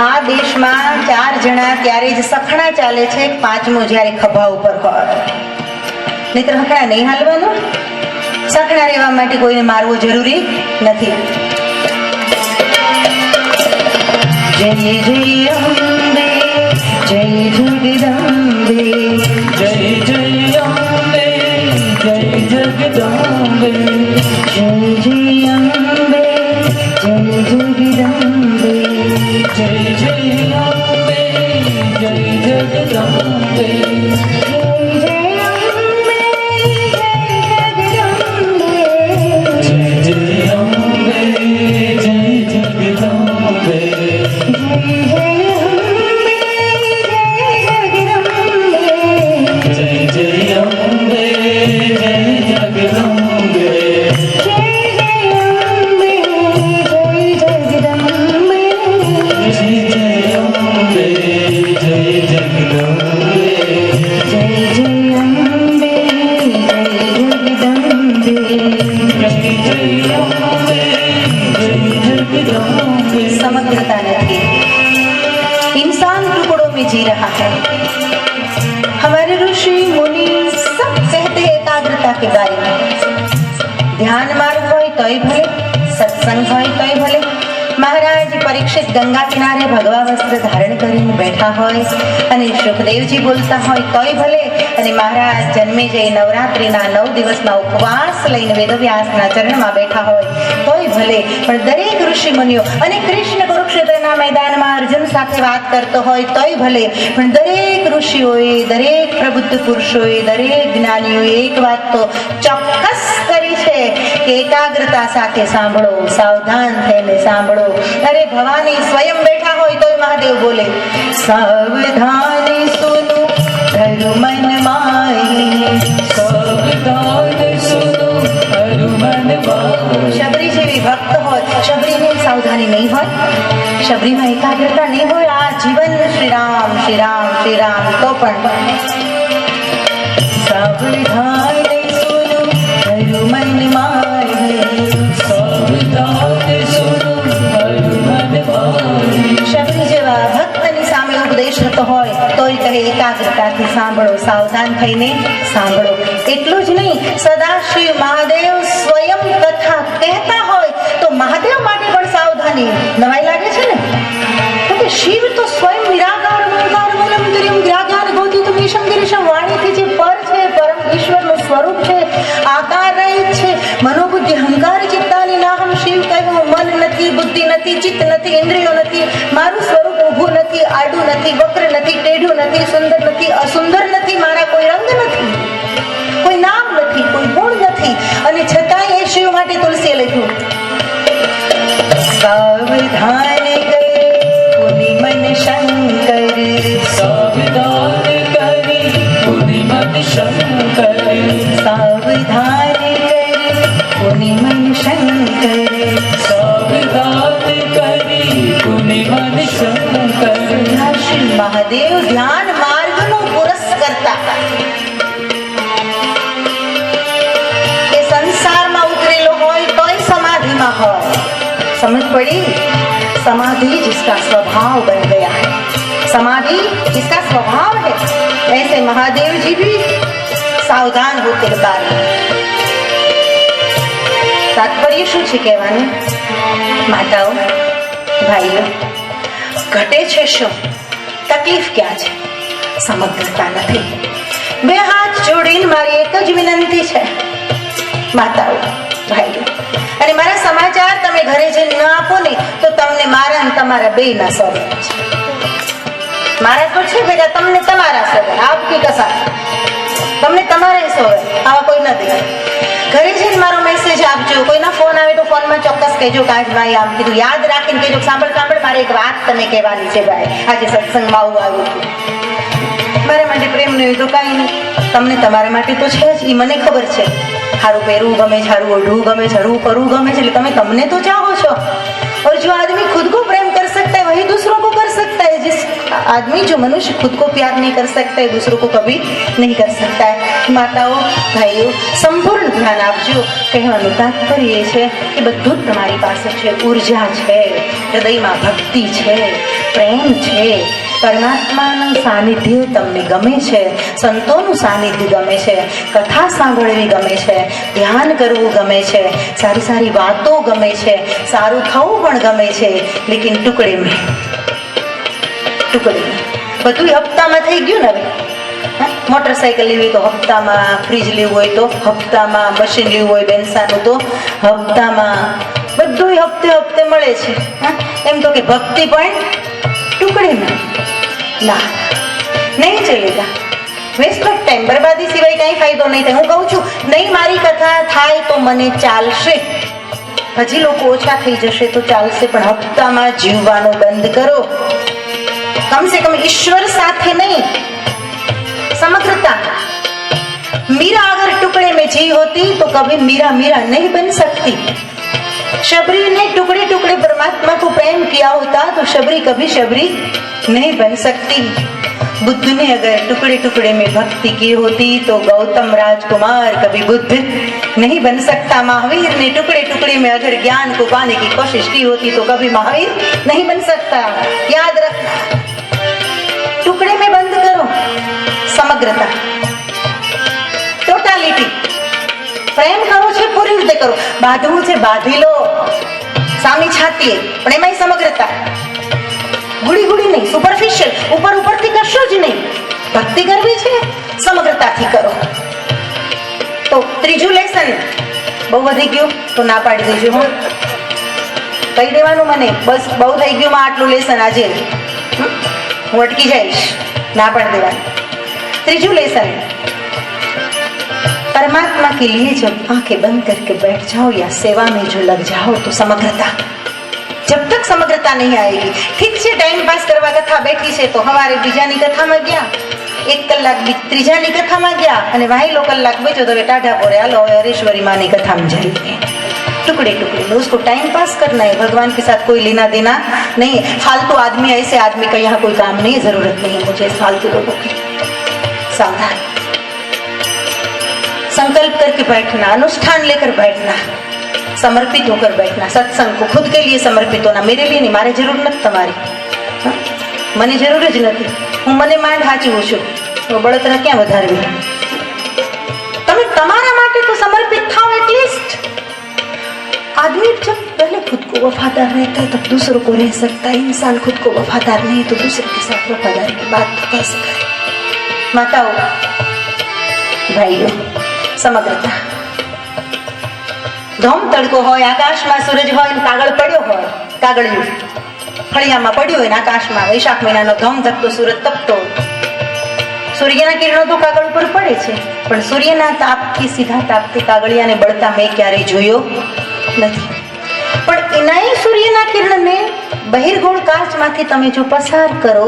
આ દેશમાં 4 જણા ત્યારે જ સખણા ચાલે છે, 5મો જ્યારે ખભા ઉપર હોય. નહીતર હખણા નહીં હાલવાનું. સખણા રહેવા માટે કોઈને મારવું જરૂરી નથી. જય જય અંબે, જય જગદંબે, જય જય અંબે, જય જગદંબે, જય જય અંબે, જય જગદંબે, જય જય અંબે, જય જગદંબે, समग्रता नहीं, इंसान टुकड़ों में जी रहा है. हमारे ऋषि मुनि सब कहते हैं एकाग्रता के बारे में. ध्यान मार्ग હોય તોય ભલે, સત્સંગ હોય તોય ભલે. મહારાજ પરીક્ષિત ગંગા કિનારે ભગવા વસ્ત્ર ધારણ કરીને બેઠા હોય અને સુખદેવજી બોલતા હોય તોય ભલે, અને મહારાજ જન્મેજય નવરાત્રિના 9 દિવસના ઉપવાસ લઈને વેદવ્યાસના ચરણમાં બેઠા હોય તોય ભલે. પણ દરેક ઋષિ મુનિઓ અને કૃષ્ણ કુરુક્ષેત્રના મેદાનમાં અર્જુન સાથે વાત કરતો હોય તોય ભલે. પણ દરેક ઋષિઓએ, દરેક પ્રબુદ્ધ પુરુષોએ, દરેક જ્ઞાનીઓએ એક વાત તો ચોક્કસ કરી છે કે એકાગ્રતા સાથે સાંભળો, સાવધાન થઈને સાંભળો. અરે ભવાની સ્વયં બેઠા હોય તોય મહાદેવ બોલે, સાવધાની સુનો ધરુ મન માહી, સાવધાન સુનો ધરુ મન માહી. શબરી જેવી ભક્ત હોય, શબરીને સાવધાની નહીં હોય, શબરીમાં એકાગ્રતા નહીં હોય, આ જીવન શ્રી રામ શ્રી રામ શ્રી રામ. તો પણ સાવધાની સુનો ધરુ મન માહી, સાવધાન સુનો ધરુ મન માહી. શબરી જેવા ભક્તની સામે ઉપદેશ થતો હોય તોય કહે એકાગ્રતાથી સાંભળો, સાવધાન થઈને સાંભળો. એટલું જ નહીં, સદાશિવ મહાદેવ સ્વયં કથા કહેતા હોય તો મહાદેવ માટે પણ સાવધાની. નવાઈ લાગે છે ને, તો કે શિવ તો સ્વયં નિરાકાર ઓંકાર મૂલમ તુર્યમ જ્ઞાન ગોતિતમ ઈશમ ગિરીશમ, વાણીથી જે પર છે, પરમ ઈશ્વરનું સ્વરૂપ છે, આકાર રહિત છે, મનોબુદ્ધિ અહંકાર ચિત્તાની નાહમ શિવ કહેવું. મન નથી, બુદ્ધિ નથી, ચિત્ત નથી, ઇન્દ્રિયો નથી. મારું સ્વરૂપ ઊભું નથી, આડું નથી, વક્ર નથી, ટેઢું નથી, સુંદર નથી, અસુંદર નથી. મારા કોઈ રંગ નથી, કોઈ નામ નથી, કોઈ ગુણ નથી, અને છતાંય એ શિવ માટે તુલસીએ લખ્યું, સાવધાન કરે પુનિ મન શંકર, સાવધાન કરી પુનિ મન શંકર, સાવધાન કરે પુનિ મન શંકર, સાવધાન કરી પુનિ મન શંકર. શ્રી મહાદેવ ધ્યાન માર્ગનો પુરસ્કર્તા. એ સંસારમાં ઉતરેલો હોય તોય સમાધિમાં હોય. समझ पड़ी? समाधि जिसका स्वभाव बन गया है, समाधि जिसका स्वभाव है, ऐसे महादेव जी भी सावधान होते बता रहे. तात्पर्य શું છે કહેવાનું? માતાઓ, ભાઈઓ, ઘટે છે શું? તકલીફ ક્યાં છે? સમગ્રતા નથી. બે હાથ જોડીને મારી એક જ વિનંતી છે, માતાઓ, ભાઈઓ, અને મારા સમાચાર તમે ઘરે જઈને ન આપો ને તો તમને મારા અને તમારા બેયના સોગંદ છે. મારા તો છે બેટા, તમને તમારા સોગંદ, આપકી કસમ, તમને તમારા સોગંદ, આવા કોઈ ન દે. ઘરે જઈને મારો મેસેજ આપજો. કોઈના ફોન આવે તો ફોનમાં ચોક્કસ કહેજો કે આજ ભાઈ આમ કીધું. યાદ રાખીને કહેજો, સાંભળ સાંભળ, મારે એક વાત તને કહેવાની છે ભાઈ, આજે સત્સંગમાં આવું આવ્યું હતું. મારા માટે પ્રેમ નહીં તો કાંઈ નહીં, તમને તમારા માટે તો છે જ, એ મને ખબર છે. સારું પહેરવું ગમે છે, સારું ઓઢવું ગમે છે, સારું કરવું ગમે છે, એટલે તમે તમને તો ચાહો છો. और जो आदमी खुद को प्रेम कर सकता है वही दूसरों को कर सकता है जिस आदमी जो मनुष्य खुद को प्यार नहीं कर सकता है दूसरों को कभी नहीं कर सकता है। माताओ भाईओ संपूर्ण ध्यान आपजो। કહેવાનું તાત્પર્ય એ છે કે બધું જ તમારી પાસે છે, ઉર્જા છે, હૃદયમાં ભક્તિ છે, પ્રેમ છે, પરમાત્માનું સાનિધ્ય તમને ગમે છે, સંતોનું સાનિધ્ય ગમે છે, કથા સાંભળવી ગમે છે, ધ્યાન કરવું ગમે છે, સારી સારી વાતો ગમે છે, સારું થવું પણ ગમે છે, લેકિન ટુકડે મેં બધું હપ્તામાં થઈ ગયું ને. હવે મોટરસાઇકલ લેવી હોય તો હપ્તામાં, ફ્રીજ લેવું હોય તો હપ્તામાં, મશીન લેવું હોય બેનસાનું તો હપ્તામાં, બધું હપ્તે હપ્તે મળે છે. એમ તો કે ભક્તિ પણ ટુકડે મેં ના, નહીં ચલેગા. વેસ્ટ ઓફ ટાઈમ, બરબાદી સિવાય કઈ ફાયદો નહીં થાય. હું કહું છું નહીં મારી કથા થાય તો મને ચાલશે, હજી લોકો ઓછા થઈ જશે તો ચાલશે, પણ હપ્તામાં જીવવાનું બંધ કરો. कम से कम ईश्वर साथे नहीं, समग्रता. मीरा अगर टुकड़े में जी होती तो कभी मीरा मीरा नहीं बन सकती. शबरी ने टुकड़े टुकड़े परमात्मा को प्रेम किया होता तो शबरी कभी शबरी नहीं बन सकती. बुद्ध ने अगर टुकड़े टुकड़े में भक्ति की होती तो गौतम राजकुमार कभी बुद्ध नहीं बन सकता. महावीर ने टुकड़े टुकड़े में अगर ज्ञान को पाने की कोशिश की होती तो कभी महावीर नहीं बन सकता. याद रखना, टुकड़े में बंद करो, समग्रता, टोटालिटी. प्रेम करो छे पूरी रीते करो, बांधવું છે બાંધી લો સામી છાતીએ, પણ એમાંય સમગ્રતા. ગુડી ગુડી નહીં, સુપરફિશિયલ, ઉપર ઉપરથી કશું જ નહીં. ભક્તિ કરવી છે સમગ્રતાથી કરો. તો ત્રીજું લેસન બહુ વધી ગયું તો ના પાડી દેજો. હું કહી દેવાનું મને, બસ બહુ થઈ ગયું માં આટલું લેસન આજે, હું અટકી જઈશ, ના પણ દેવાની. ત્રીજું लेसन, परमात्मा के लिए जब आंखें बंद करके बैठ जाओ या सेवा में जो लग जाओ तो समग्रता. जब तक समग्रता नहीं आएगी, ठीक છે ટાઈમ પાસ કરવા કથા બેઠી છે તો સવારે બીજાની કથામાં ગયા, 1 કલાક ત્રીજાની કથામાં ગયા અને વાહેલો કલાક બેઠો તો ટાઢા પોરે હાલો હરેશ્વરી માની કથામાં જઈએ. टुकड़े टुकड़े में उसको टाइम पास करना है, भगवान के साथ कोई लेना देना नहीं है. फालतू आदमी, ऐसे आदमी का यहाँ कोई काम नहीं है, जरूरत नहीं है मुझे फालतू लोगों की. सावधान, संकल्प करके बैठना, अनुष्ठान लेकर बैठना, समर्पित होकर बैठना. सत्संग को खुद के लिए समर्पित होना, मेरे लिए नहीं, मारे जरूर નથી તમારી, મને જરૂર જ નથી, હું મને માંડ હાચવું છું, તો બળતરા ક્યાં વધારવી. તમે તમારા માટે તો સમર્પિત થાઓ. एटलीस्ट आदमी जब पहले खुद को वफादार रहता है तब दूसरों को रह सकता है. इंसान खुद को वफादार नहीं तो दूसरे के साथ वफादारी की बात तो कैसे करे. माताओं भाइयों, समग्रता. ધોમ તડકો હોય, આકાશમાં સૂરજ હોય ને કાગળ પડ્યો હોય, કાગળિયું ફળિયામાં પડ્યું હોય ને આકાશમાં વૈશાખ મહિનાનો ધોમ ધકતો સૂરજ તપતો હોય. સૂર્યના કિરણો તો કાગળ ઉપર પડે છે, પણ સૂર્યના તાપથી સીધા તાપથી કાગળિયાને બળતા મેં ક્યારેય જોયો નથી. પણ એનાય સૂર્યના કિરણને બહિર્ગોળ કાચમાંથી તમે જો પસાર કરો,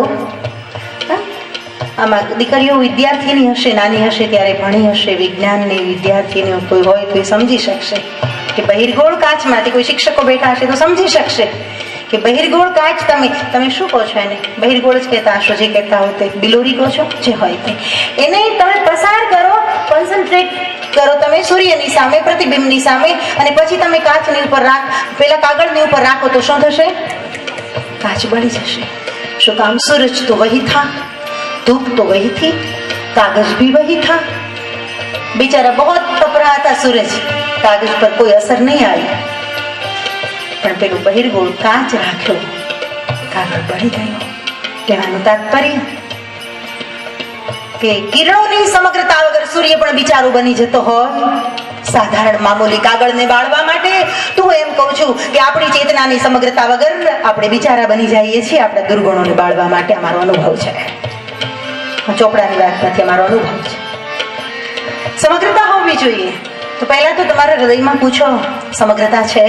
આમાં દીકરીઓ વિદ્યાર્થીની હશે, નાની હશે ત્યારે ભણી હશે, વિજ્ઞાનની વિદ્યાર્થીની કોઈ હોય તો સમજી શકશે કે બહિર્ગોળ કાચમાંથી, કોઈ શિક્ષકો બેઠા હશે તો સમજી શકશે કે બહિર્ગોળ કાચ તમે શું કહો છો એને, બહિર્ગોળ જ કહેતા હશો, જે કહેતા હોય તે બિલોરી કહો છો, જે હોય તે, એને તમે પસાર કરો, કોન્સન્ટ્રેટ કરો તમે સૂર્યની સામે, પ્રતિબિંબની સામે, અને પછી તમે કાચની ઉપર પેલા કાગળની ઉપર રાખો તો શું થશે? કાચ બળી જશે. શું કામ? सूरज तो वही था, धूप तो वही थी, कागज भी वही था. बेचारा बहुत तप रहा था सूरज, कागज पर कोई असर नहीं आई, પણ પેલું બહિર્ગોળ કાચ રાખ્યો, કાગળ બળી ગયો. કહેવાનું તાત્પર્ય કે કિરણોની સમગ્રતા વગર સૂર્ય પણ બિચારો બની જતો હોય સાધારણ મામૂલી કાગળને બાળવા માટે. તો હું એમ કહું છું કે આપણી ચેતનાની સમગ્રતા વગર આપણે બિચારા બની જઈએ છીએ આપણા દુર્ગુણોને બાળવા માટે. અમારો અનુભવ છે, ચોપડાની વાત નથી, અમારો અનુભવ છે. સમગ્રતા હોવી જોઈએ. તો પહેલા તો તમારા હૃદયમાં પૂછો, સમગ્રતા છે?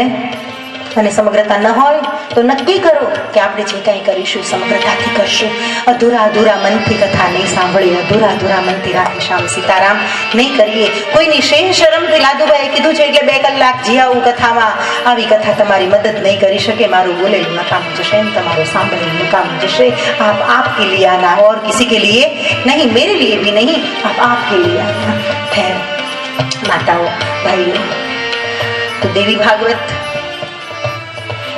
અને સમગ્રતા ન હોય તો નક્કી કરો કે આપણે જે કાંઈ કરીશું સમગ્રતાથી કરશું. અધૂરા મનથી કથા નહીં સાંભળીએ, અધૂરા મનથી રાધે શ્યામ સીતારામ નહીં કરીએ. કોઈની શેર શરમથી લાદુભાઈએ કીધું છે કે 2 કલાક જી આવું કથામાં, આવી કથા તમારી મદદ નહીં કરી શકે. મારું બોલેલું નકામું જશે, એમ તમારું સાંભળેલું નકામું જશે. आपके लिए आना और किसी के लिए नहीं, मेरे लिए भी नहीं, आपके लिए आना है. माताओं भाइयों, तो देवी भागवत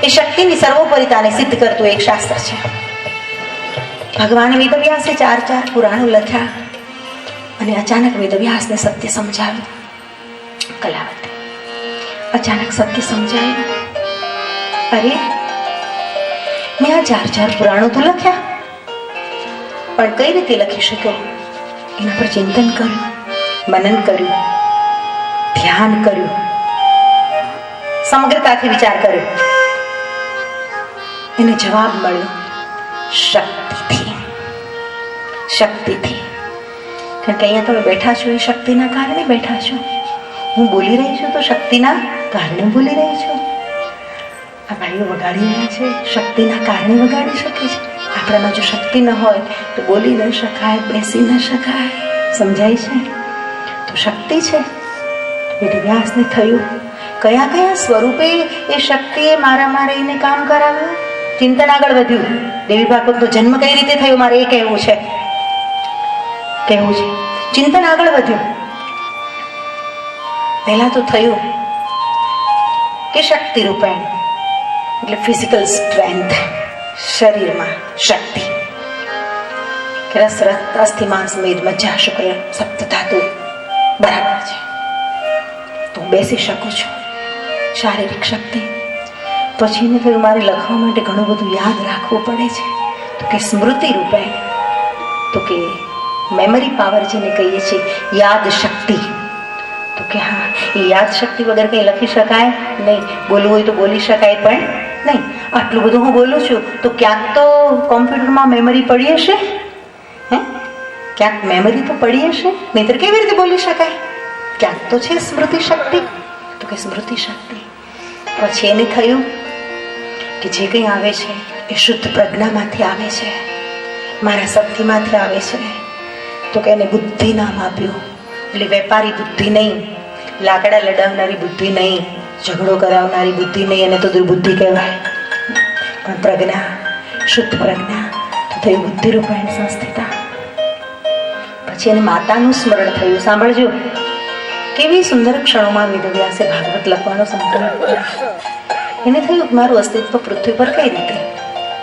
એ શક્તિની સર્વોપરિતાને સિદ્ધ કરતું એક શાસ્ત્ર છે. ભગવાન વેદવ્યાસે 4 પુરાણો લખ્યા અને અચાનક વેદવ્યાસને સત્ય સમજાવ્યું. કલાવતી અચાનક સત્ય સમજાયું, અરે મેં આ 4 પુરાણો તો લખ્યા, પણ કઈ રીતે લખી શક્યો? એના પર ચિંતન કર્યું, મનન કર્યું, ધ્યાન કર્યું, સમગ્રતાથી વિચાર કર્યો. એને જવાબ મળ્યો શક્તિથી. કારણ કે અહીંયા તમે બેઠા છો એ શક્તિના કારણે બેઠા છો. હું બોલી રહી છું તો શક્તિના કારણે બોલી રહી છું. આ ભાઈઓ વગાડી રહ્યા છે, શક્તિના કારણે વગાડી શકે છે. આપણામાં જો શક્તિ ન હોય તો બોલી ન શકાય, બેસી ન શકાય. સમજાય છે? તો શક્તિ છે. વેદવ્યાસને થયું કયા સ્વરૂપે એ શક્તિએ મારામાં રહીને કામ કરાવ્યું. ચિંતન આગળ વધ્યું. દેવી ભાગવતનો જન્મ કઈ રીતે થયો, મારે એ કહેવું છે. ચિંતન આગળ વધ્યું. પહેલા તો થયું કે શક્તિ રૂપેણ એટલે ફિઝિકલ સ્ટ્રેન્થ, શરીરમાં શક્તિ, રસ રક્ત અસ્થિ માંસ મેદ મજ્જા શુક્ર સપ્ત ધાતુ બરાબર છે, તો હું બેસી શકું છું. શારીરિક શક્તિ. પછી એને થયું મારે લખવા માટે ઘણું બધું યાદ રાખવું પડે છે, તો કે સ્મૃતિ રૂપે, તો કે મેમરી પાવર જેને કહીએ છીએ, યાદ શક્તિ. તો કે હા, એ યાદ શક્તિ વગર કંઈ લખી શકાય નહીં. બોલવું હોય તો બોલી શકાય પણ નહીં. આટલું બધું હું બોલું છું તો ક્યાંક તો કોમ્પ્યુટરમાં મેમરી પડી હશે, ક્યાંક મેમરી તો પડી હશે, નહીંતર કેવી રીતે બોલી શકાય? ક્યાંક તો છે સ્મૃતિ શક્તિ. તો કે સ્મૃતિ શક્તિ. પછી એને થયું કે જે કંઈ આવે છે એ શુદ્ધ પ્રજ્ઞામાંથી આવે છે, મારા શક્તિમાંથી આવે છે. તો કે એને બુદ્ધિ નામ આપ્યું. એટલે વેપારી બુદ્ધિ નહીં, લાકડા લડાવનારી બુદ્ધિ નહીં, ઝઘડો કરાવનારી બુદ્ધિ નહીં, એને તો દુર્બુદ્ધિ કહેવાય. પણ પ્રજ્ઞા, શુદ્ધ પ્રજ્ઞા. તો થયું બુદ્ધિ રૂપાયણ સંસ્થિતા. પછી એને માતાનું સ્મરણ થયું. સાંભળજો, કેવી સુંદર ક્ષણોમાં વેદવ્યાસે ભાગવત લખવાનો સંકલ્પ કર્યો. એને થયું મારું અસ્તિત્વ પૃથ્વી પર કઈ રીતે,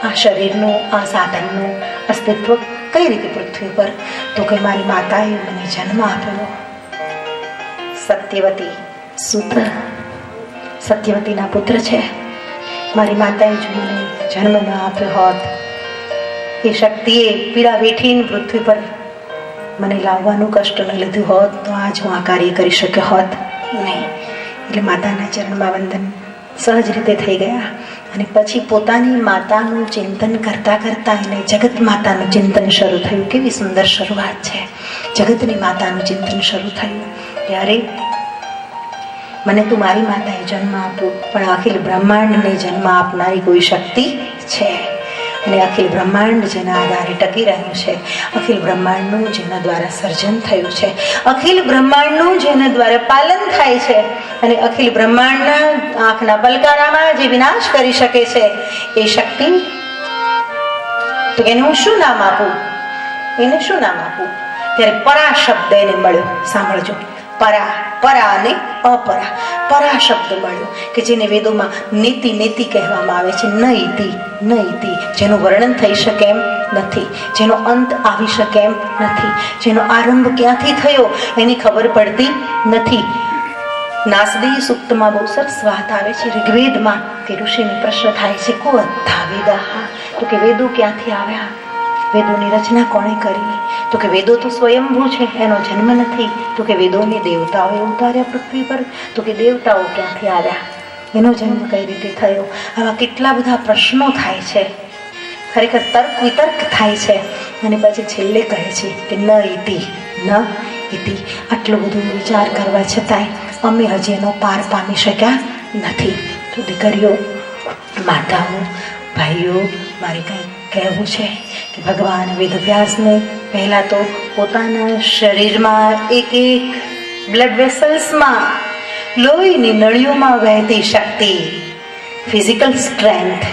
આ શરીરનું, આ સાધનનું અસ્તિત્વ કઈ રીતે પૃથ્વી પર? તો કે મારી માતાએ મને જન્મ આપેલો. સત્યવતી સુત, સત્યવતીના પુત્ર છે. મારી માતાએ જો મને જન્મ ન આપ્યો હોત, એ શક્તિએ પીડા વેઠીને પૃથ્વી પર મને લાવવાનું કષ્ટ ન લીધું હોત, તો આજ હું આ કાર્ય કરી શક્યો હોત નહીં. એટલે માતાના ચરણમાં વંદન સહજ રીતે થઈ ગયા. અને પછી પોતાની માતાનું ચિંતન કરતાં એને જગત માતાનું ચિંતન શરૂ થયું. કેવી સુંદર શરૂઆત છે. જગતની માતાનું ચિંતન શરૂ થયું. ત્યારે મને તું મારી માતાએ જન્મ આપ્યો, પણ અખિલ બ્રહ્માંડને જન્મ આપનારી કોઈ શક્તિ છે, અને અખિલ બ્રહ્માંડ જેના આધારે ટકી રહ્યું છે, અખિલ બ્રહ્માંડનું જેના દ્વારા સર્જન થયું છે, અખિલ બ્રહ્માંડનું જેના દ્વારા પાલન થાય છે, અને અખિલ બ્રહ્માંડના આંખના પલકારામાં જે વિનાશ કરી શકે છે એ શક્તિ. તો એને હું શું નામ આપું? ત્યારે પરા શબ્દ એને મળ્યો. સાંભળજો, પરા અને અપરા. પરા શબ્દ મળ્યો કે જેને વેદોમાં નેતિ કહેવામાં આવે છે. ન ઇતિ, જેનું વર્ણન થઈ શકે એમ નથી, જેનો અંત આવી શકે એમ નથી, જેનો આરંભ ક્યાંથી થયો એની ખબર પડતી નથી. નાસદી સૂક્તમાં બહુ સરસ વાત આવે છે ઋગ્વેદમાં, કે ઋષિને પ્રશ્ન થાય છે, કો અધ્ધા વેદાહ, તો કે વેદો ક્યાંથી આવ્યા, વેદોની રચના કોણે કરી? તો કે વેદો તો સ્વયંભૂ છે, એનો જન્મ નથી. તો કે વેદોને દેવતાઓએ ઉતાર્યા પૃથ્વી પર. તો કે દેવતાઓ ક્યાંથી આવ્યા, એનો જન્મ કઈ રીતે થયો? આવા કેટલા બધા પ્રશ્નો થાય છે, ખરેખર તર્ક વિતર્ક થાય છે. અને પછી છેલ્લે કહે છે કે ન ઇતિ. આટલું બધું વિચાર કરવા છતાંય અમે હજી એનો પાર પામી શક્યા નથી. તો દીકરીઓ, માતાઓ, ભાઈઓ, મારે કંઈક કહેવું છે કે ભગવાન વેદવ્યાસને પહેલાં તો પોતાના શરીરમાં એક એક બ્લડ વેસલ્સમાં, લોહીની નળીઓમાં વહેતી શક્તિ, ફિઝિકલ સ્ટ્રેન્થ,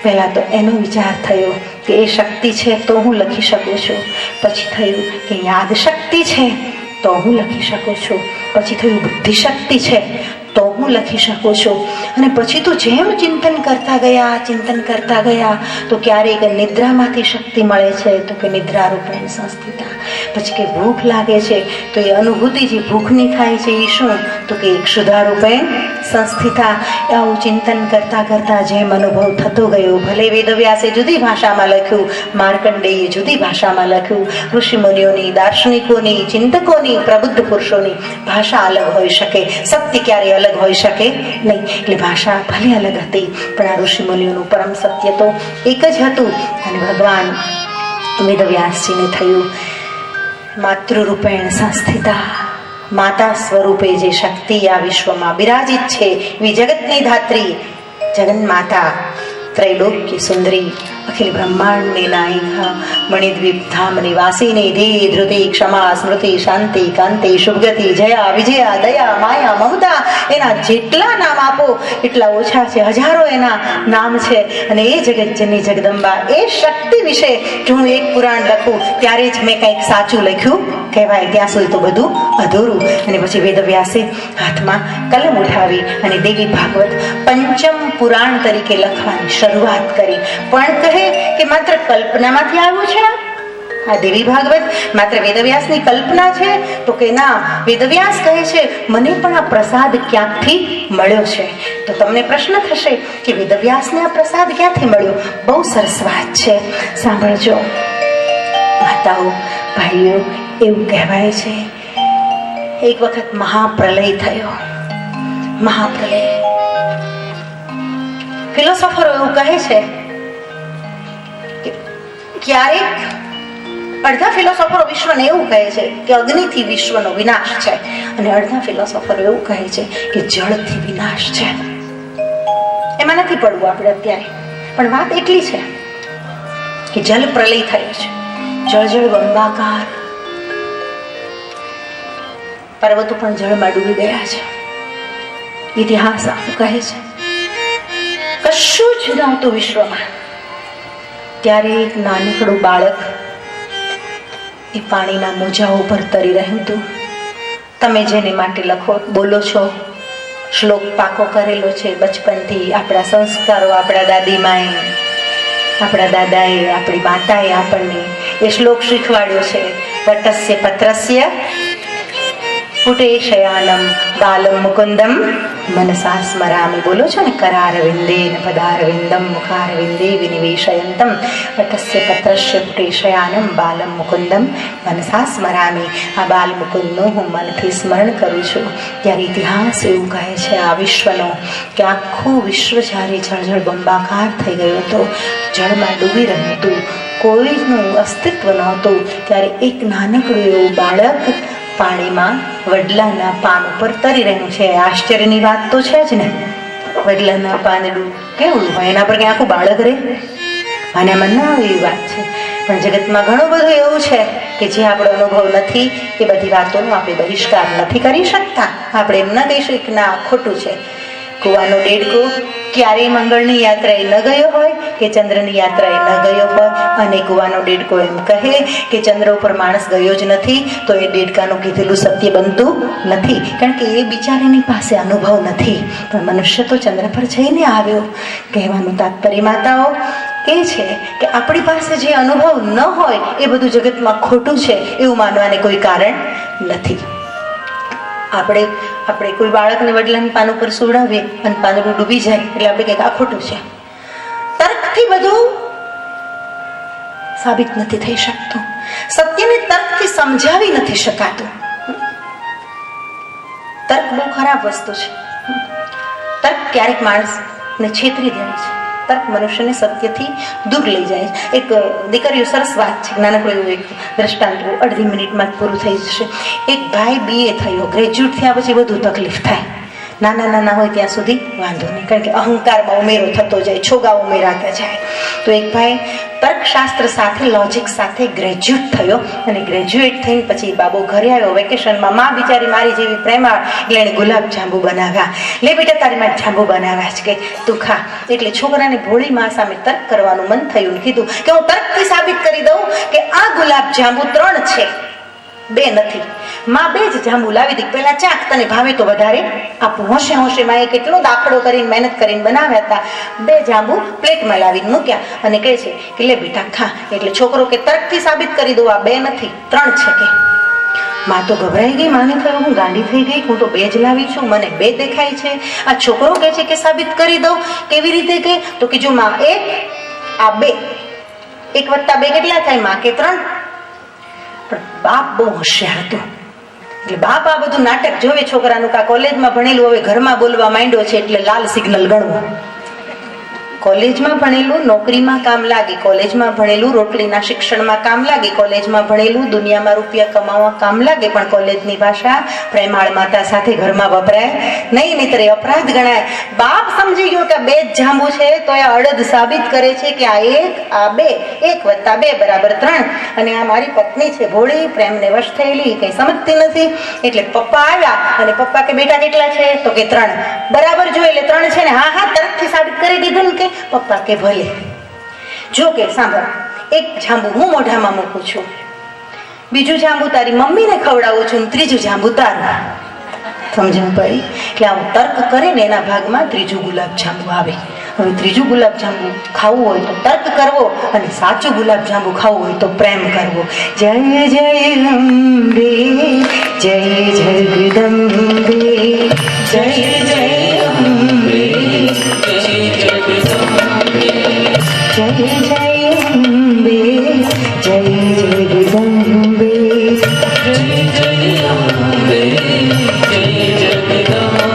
પહેલાં તો એનો વિચાર થયો કે એ શક્તિ છે તો હું લખી શકું છું. પછી થયું કે યાદ શક્તિ છે તો હું લખી શકું છું. પછી થયું બુદ્ધિ શક્તિ છે તો હું લખી શકું છું. અને પછી તો જેમ ચિંતન કરતા ગયા તો ક્યારેક નિદ્રામાંથી શક્તિ મળે છે તો કે નિદ્રા રૂપેણ સંસ્થિતા. પછી કે ભૂખ લાગે છે તો એ અનુભૂતિ જે ભૂખની થાય છે એ શું? તો કે ક્ષુધા રૂપેણ સંસ્થિતા. આવું ચિંતન કરતા જેમ અનુભવ થતો ગયો, ભલે વેદવ્યાસે જુદી ભાષામાં લખ્યું, માર્કંડેયે જુદી ભાષામાં લખ્યું, ઋષિમુનિઓની, દાર્શનિકોની, ચિંતકોની, પ્રબુદ્ધ પુરુષોની ભાષા અલગ હોઈ શકે, સત્ય ક્યારે અલગ હોઈ શકે નહીં. એટલે ભાષા ભલે અલગ હતી પણ આ ઋષિમુનિઓનું પરમ સત્ય તો એક જ હતું. અને ભગવાન વેદવ્યાસજીને થયું માતૃરૂપેણ સંસ્થિતા, માતા સ્વરૂપે જે શક્તિ આ વિશ્વમાં બિરાજિત છે, એવી જગતની ધાત્રી, જગન માતા, ત્રૈલોક્ય સુંદરી, અખિલ બ્રહ્માંડની નાયિકા, મણિદ્વીપ ધામ નિવાસીની, ધીર ધૃતિ ક્ષમા સ્મૃતિ શાંતિ કાંતિ શુભગતિ જયા વિજયા દયા માયા મમતા, એના જેટલા નામ આપો એટલા ઓછા છે. હજારો એના નામ છે. અને એ જગતજનની જગદંબા, એ શક્તિ વિશે જો હું એક પુરાણ લખું ત્યારે જ મેં કંઈક સાચું લખ્યું કહેવાય, ત્યાં સુધી તો બધું અધૂરું. અને પછી વેદવ્યાસે હાથમાં કલમ ઉઠાવી અને દેવી ભાગવત પંચમ પુરાણ તરીકે લખવાની શરૂઆત કરી. પણ કહે કે માત્ર કલ્પનામાંથી આવ્યું છે આ દેવી ભાગવત, માત્ર વેદવ્યાસની કલ્પના છે? તો કે ના, વેદવ્યાસ કહે છે મને પણ આ પ્રસાદ ક્યાંકથી મળ્યો છે. તો તમને પ્રશ્ન થશે કે વેદવ્યાસને આ પ્રસાદ ક્યાંથી મળ્યો? બહુ સરસ વાત છે, સાંભળજો માતાઓ, ભાઈઓ. એવું કહેવાય છે એક વખત મહાપ્રલય થયો. મહાપ્રલય, ફિલોસોફરો એવું કહે છે કે ક્યારેક અડધા ફિલોસોફરો વિશ્વને એવું કહે છે કે અગ્નિથી વિશ્વનો વિનાશ છે, અને અડધા ફિલોસોફરો એવું કહે છે કે જળથી વિનાશ છે. એમાં નથી પડવું આપણે અત્યારે, પણ વાત એટલી છે કે જલ પ્રલય થયો છે, જળ બંબાકાર, પર્વતો પણ જળમાં ડૂબી ગયા છે. ઇતિહાસ કહે છે કશું જ નહોતું વિશ્વમાં. ત્યારે એક નાનકડું બાળક એ પાણીના મોજાઓ પર તરી રહ્યું હતું. તમે જેને માટે લખો બોલો છો, શ્લોક પાકો કરેલો છે બચપનથી. આપણા સંસ્કારો, આપણા દાદીમાએ, આપણા દાદાએ, આપણી માતાએ આપણને એ શ્લોક શીખવાડ્યો છે. વટસ્ય પત્રસ્ય પુટે શયાનમ બાલમ મુકુંદમ મનસા સ્મરામિ. બોલો છો ને, કરારવિંદે પદારવિંદમ મુખારવિંદે વિનિવેશયંતમ વટસ્ય પત્રસ્ય પુટે શયાનમ બાલમ મુકુંદમ મનસા સ્મરામિ. આ બાલ મુકુંદનું હું મનથી સ્મરણ કરું છું. ત્યારે ઇતિહાસ એવું કહે છે આ વિશ્વનો કે આખું વિશ્વ જ્યારે જળજળ બંબાકાર થઈ ગયો હતો, જળમાં ડૂબી રહ્યું હતું, કોઈનું અસ્તિત્વ નહોતું, ત્યારે એક નાનકડું એવું બાળક પાણીમાં વડલાના પાન ઉપર તરી રહ્યું છે. આશ્ચર્યની વાત તો છે જ ને. વડલાના પાંદડું કેવું હોય, એના પર ક્યાં આખું બાળક રહે? આનામાં ના આવે એવી વાત છે. પણ જગતમાં ઘણું બધું એવું છે કે જે આપણો અનુભવ નથી, એ બધી વાતોનો આપણે બહિષ્કાર નથી કરી શકતા. આપણે એમ ના કહીશું કે ના ખોટું છે. કુવાનો દેડકો ક્યારેય મંગળની યાત્રાએ ન ગયો હોય કે ચંદ્રની યાત્રાએ ન ગયો હોય, અને કુવાનો દેડકો એમ કહે કે ચંદ્ર ઉપર માણસ ગયો જ નથી, તો એ દેડકાનું કીધેલું સત્ય બનતું નથી, કારણ કે એ બિચારીની પાસે અનુભવ નથી. પણ મનુષ્ય તો ચંદ્ર પર જઈને આવ્યો. કહેવાનું તાત્પર્ય માતાઓ એ છે કે આપણી પાસે જે અનુભવ ન હોય એ બધું જગતમાં ખોટું છે એવું માનવાને કોઈ કારણ નથી. આપણે કોઈ બાળકને વડલાની પાન ઉપર સુવડાવીએ અને પાંદડું ડૂબી જાય એટલે આપણે કંઈક આ ખોટું છે. તર્કથી બધું સાબિત નથી થઈ શકતું. સત્યને તર્કથી સમજાવી નથી શકાતું. તર્ક બહુ ખરાબ વસ્તુ છે. તર્ક ક્યારેક માણસને છેતરી દે છે. તર્ક મનુષ્યને સત્યથી દૂર લઈ જાય છે. એક દીકરીઓ સરસ વાત છે, નાનકડું એવું એક દ્રષ્ટાંત અડધી મિનિટમાં પૂરું થઈ જશે. એક ભાઈ BA થયો, ગ્રેજ્યુએટ થયા પછી બધું તકલીફ થાય. નાના નાના હોય ત્યાં સુધી વાંધો નહીં, કારણ કે અહંકારમાં ઉમેરો થતો જાય, છોગા ઉમેરાતા જાય. તો એક ભાઈ તર્કશાસ્ત્ર સાથે, લોજિક સાથે ગ્રેજ્યુએટ થયો, અને ગ્રેજ્યુએટ થઈને પછી બાબો ઘરે આવ્યો વેકેશનમાં. માં બિચારી મારી જેવી પ્રેમાળ, એટલે એને ગુલાબ જાંબુ બનાવ્યા. લે બેટા તારી માટે જાંબુ બનાવ્યા છે, કે તું ખા. એટલે છોકરાને ભોળી માં સામે તર્ક કરવાનું મન થયું, કીધું કે હું તર્કથી સાબિત કરી દઉં કે આ ગુલાબ જાંબુ 3 છે, 2 નથી. માં 2 જ જાંબુ લાવી દી, પેલા ચાખ, તને ભાવે તો વધારે આપું. હોશે હોશે માં એ કેટલો દાખલો કરીને મહેનત કરીને બનાવ્યા હતા. 2 જાંબુ પ્લેટમાં લાવીને મૂક્યા અને કહે છે કે લે બેટા ખા. એટલે છોકરો કે તર્કથી સાબિત કરી દઉં, આ 2 નથી 3 છે. કે માં તો ગભરાઈ ગઈ, માને થયું હું ગાંડી થઈ ગઈ, હું તો 2 જ લાવી છું, મને 2 દેખાય છે. આ છોકરો કહે છે કે સાબિત કરી દઉં. કેવી રીતે? કે તો કે જો માં 1 આ 2, 1 વત્તા 2 કેટલા થાય? માં કે 3. પણ બાપ બહુ હોશિયાર હતો, એટલે બાપ આ બધું નાટક જોવે છોકરાનું. કા કોલેજમાં ભણેલું હવે ઘરમાં બોલવા માંડ્યો છે, એટલે લાલ સિગ્નલ ગણવું. કોલેજમાં ભણેલું નોકરીમાં કામ લાગે, કોલેજમાં ભણેલું રોટલીના શિક્ષણમાં કામ લાગે, કોલેજમાં ભણેલું દુનિયામાં રૂપિયા કમાવા કામ લાગે, પણ કોલેજની ભાષા પ્રેમાળ માતા સાથે ઘરમાં વપરાય નહીં, નહીતર એ અપરાધ ગણાય. બાપ સમજી ગયો કે 2 જ જાંબુ છે, તો એ અડદ સાબિત કરે છે કે આ 1 આ 2, 1 વત્તા 2 બરાબર 3. અને આ મારી પત્ની છે ભોળી, પ્રેમને વશ થયેલી, કઈ સમજતી નથી. એટલે પપ્પા આવ્યા અને પપ્પા કે બેટા કેટલા છે? તો કે 3. બરાબર જો, એટલે 3 છે ને? હા હા, તરફથી સાબિત કરી દીધું ને. કે પપ્પા કે ભલે. જો કે સાંભળ, 1 જાંબુ હું મોઢામાં મૂકું છું, બીજું જાંબુ તારી મમ્મીને ખવડાવું છું, 3જું જાંબુ તારું. સમજણ પડી? એટલે આવું તર્ક કરે ને એના ભાગમાં 3જું ગુલાબ જાંબુ આવે. હવે 3જું ગુલાબ જાંબુ ખાવું હોય તો તર્ક કરવો, અને સાચું ગુલાબ જાંબુ ખાવું હોય તો પ્રેમ કરવો. જય જય અંબે, જય જગદંબે, જય જય અંબે, જય જગદંબે, જય જય અંબે, જય જગદંબે, જય જય અંબે, જય જગદંબે,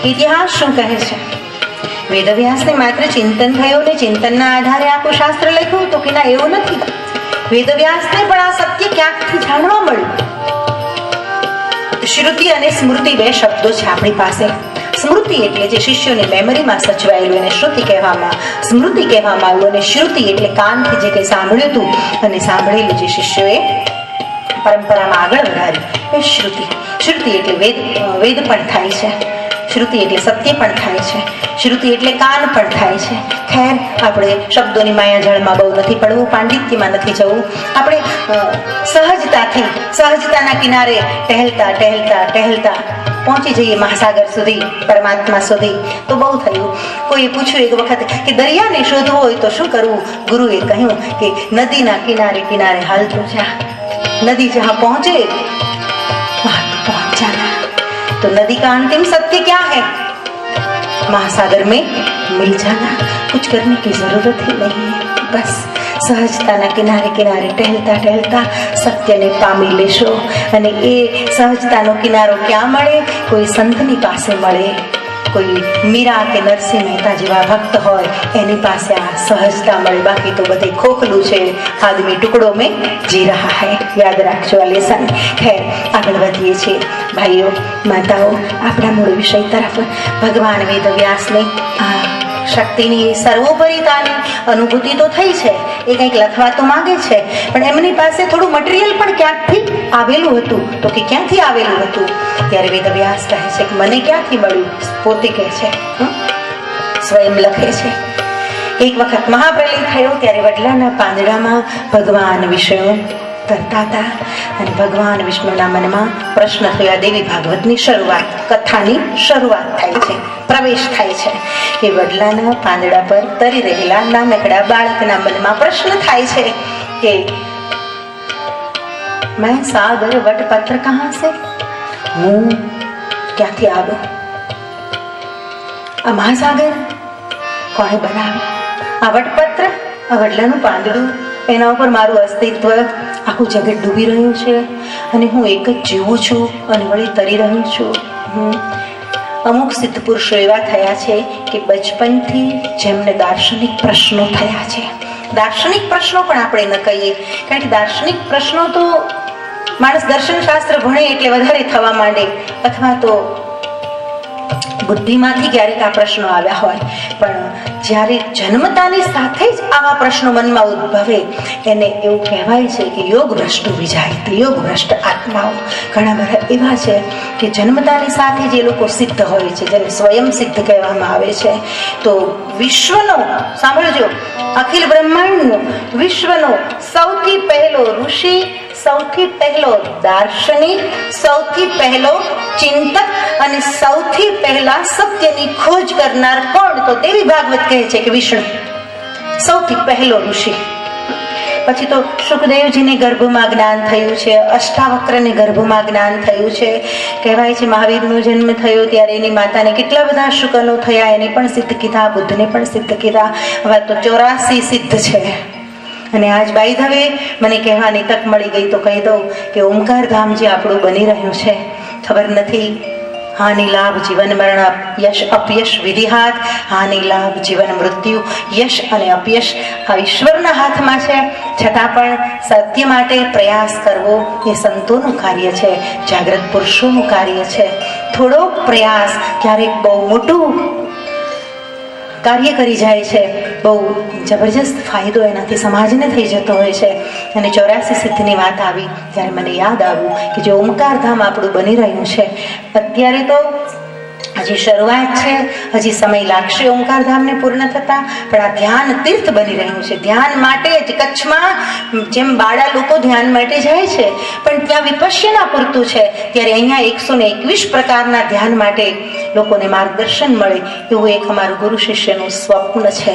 ઇતિહાસ શું કહે છે? વેદવ્યાસને માત્ર ચિંતન થયું ને ચિંતનના આધારે આખું શાસ્ત્ર લખ્યું, તો કે ના, એવું નથી. વેદવ્યાસને પણ આ સત્ય ક્યાંકથી જાણવા મળ્યું. શ્રુતિ અને સ્મૃતિ 2 શબ્દો છે આપણી પાસે. સ્મૃતિ એટલે જે શિષ્યોની મેમરીમાં સચવાયેલું, એને શ્રુતિ કહેવામાં, સ્મૃતિ કહેવામાં આવ્યું. અને શ્રુતિ એટલે કાનથી જે કંઈ સાંભળ્યું હતું અને સાંભળેલું જે શિષ્યોએ પરંપરામાં આગળ વધાર્યું, એ શ્રુતિ. શ્રુતિ એટલે વેદ પણ થાય છે, શ્રુતિ એટલે સત્ય પણ થાય છે, શ્રુતિ એટલે કાન પણ થાય છે. ખેર, આપણે શબ્દોની માયાજાળમાં બહુ નથી પડવું, પાંડિત્યમાં નથી જવું. આપણે સહજતાથી, સહજતાના કિનારે ટહેલતા ટહેલતા ટહેલતા પહોંચી જઈએ મહાસાગર સુધી, પરમાત્મા સુધી, તો બહુ થયું. કોઈએ પૂછ્યું એક વખત કે દરિયાને શોધવો હોય તો શું કરવું? ગુરુએ કહ્યું કે નદીના કિનારે કિનારે હાલતું જા, नदी जहां पहुंचे वहां तो पहुंच जाना। तो नदी का अंतिम सत्य क्या है? महासागर में मिल जाना। कुछ करने की जरूरत ही नहीं है, बस સહજતાના કિનારે કિનારે ટહેલતા ટહેલતા સત્યને પામી લેશો. અને એ સહજતાનો કિનારો ક્યાં મળે? કોઈ સંતની પાસે મળે, કોઈ મીરા કે નરસિંહ મહેતા જેવા ભક્ત હોય એની પાસે આ સહજતા મળે. બાકી તો બધે ખોખલું છે, આદમી ટુકડો મેં જી રહા હૈ. યાદ રાખજો આ લેસન. ખેર, આગળ વધીએ છીએ ભાઈઓ માતાઓ આપણા મૂળ વિષય તરફ. ભગવાન વેદવ્યાસને આ શક્તિની સર્વોપરિતાની અનુભૂતિ તો થઈ છે, એ કંઈક લખવા તો માંગે છે, પણ એમની પાસે થોડું મટીરિયલ પણ ક્યાંકથી આવેલું હતું. તો કે ક્યાંથી આવેલું હતું? ત્યારે વેદવ્યાસ કહે છે કે મને ક્યાંથી મળ્યું? પોતે કહે છે, સ્વયં લખે છે. એક વખત મહાપ્રલય થયો ત્યારે વડલાના પાંદડામાં ભગવાન વિષ્ણુ કરતા હતા અને ભગવાન વિષ્ણુના મનમાં પ્રશ્ન થયો. દેવી ભાગવતની શરૂઆત, કથાની શરૂઆત થાય છે, પ્રવેશ થાય છે કે વડલાના પાંદડા પર તરી રહેલા નાનકડા બાળકના મનમાં પ્રશ્ન થાય છે કે મેં સાગર વટપત્ર કહા સે, હું ક્યાંથી આવ્યો? આ મહાસાગર કોણે બનાવ્યો? આ વટપત્ર, આ વડલાનું પાંદડું, એના ઉપર મારું અસ્તિત્વ, આખું જગત ડૂબી રહ્યું છે અને હું એક જ જીવું છું અને વળી તરી રહ્યું છું. અમુક સિદ્ધ પુરુષો એવા થયા છે કે બચપનથી જેમને દાર્શનિક પ્રશ્નો થયા છે. દાર્શનિક પ્રશ્નો પણ આપણે ન કહીએ, કારણ કે દાર્શનિક પ્રશ્નો તો માણસ દર્શન શાસ્ત્ર ભણે એટલે વધારે થવા માંડે, અથવા તો બુદ્ધિમાંથી ક્યારેક આ પ્રશ્નો આવ્યા હોય, પણ જ્યારે જન્મતાની સાથે જ આવા પ્રશ્નો મનમાં ઉદ્ભવે એને એવું કહેવાય છે કે યોગ ભ્રષ્ટ વિજાય, યોગ ભ્રષ્ટ આત્માઓ. ઘણા બધા એવા છે કે જન્મતાની સાથે જ એ લોકો સિદ્ધ હોય છે, જેને સ્વયં સિદ્ધ કહેવામાં આવે છે. તો વિશ્વનો, સાંભળજો, અખિલ બ્રહ્માંડનો, વિશ્વનો સૌથી પહેલો ઋષિ, સૌથી પહેલો દાર્શનિક, સૌથી પહેલો ચિંતક અને સૌથી પહેલા સત્યની ખોજ કરનાર કોણ? તો દેવી ભાગવત કહે છે કે વિષ્ણુ સૌથી પહેલો ઋષિ. પછી તો સુખદેવજીને ગર્ભમાં જ્ઞાન થયું છે, અષ્ટાવક્રને ગર્ભમાં જ્ઞાન થયું છે. કહેવાય છે મહાવીરનો જન્મ થયો ત્યારે એની માતાને કેટલા બધા શુકનો થયા, એને પણ સિદ્ધ કીધા, બુદ્ધને પણ સિદ્ધ કીધા. હવે તો 84 સિદ્ધ છે. અને આજ બાઈ હવે મને કહેવાની તક મળી ગઈ તો કહી દઉં કે ઓમકાર ધામ જે આપણું બની રહ્યું છે, ખબર નથી હાનિ લાભ જીવન મરણ, યશ અપયશ વિધિહાત, હાનિ લાભ જીવન મૃત્યુ, યશ અને અપયશ આ ઈશ્વરના હાથમાં છે. છતાં પણ સત્ય માટે પ્રયાસ કરવો એ સંતોનું કાર્ય છે, જાગૃત પુરુષોનું કાર્ય છે. થોડોક પ્રયાસ ક્યારેક બહુ મોટું કાર્ય કરી જાય છે, બહુ જબરજસ્ત ફાયદો એનાથી સમાજને થઈ જતો હોય છે. અને 84 સિદ્ધની વાત આવી ત્યારે મને યાદ આવ્યું કે જે ઓમકાર ધામ આપણું બની રહ્યું છે, અત્યારે તો હજી શરૂઆત છે, હજી સમય લાગશે ઓમકાર ધામને પૂર્ણ થતા, પણ આ ધ્યાન તીર્થ બની રહ્યું છે. ધ્યાન માટે જ કચ્છમાં જેમ બાળા લોકો ધ્યાન માટે જાય છે, પણ ત્યાં વિપશ્યના પૂરતું છે, ત્યારે અહીંયા 121 પ્રકારના ધ્યાન માટે લોકોને માર્ગદર્શન મળે એવું એક અમારું ગુરુ શિષ્યનું સ્વપ્ન છે.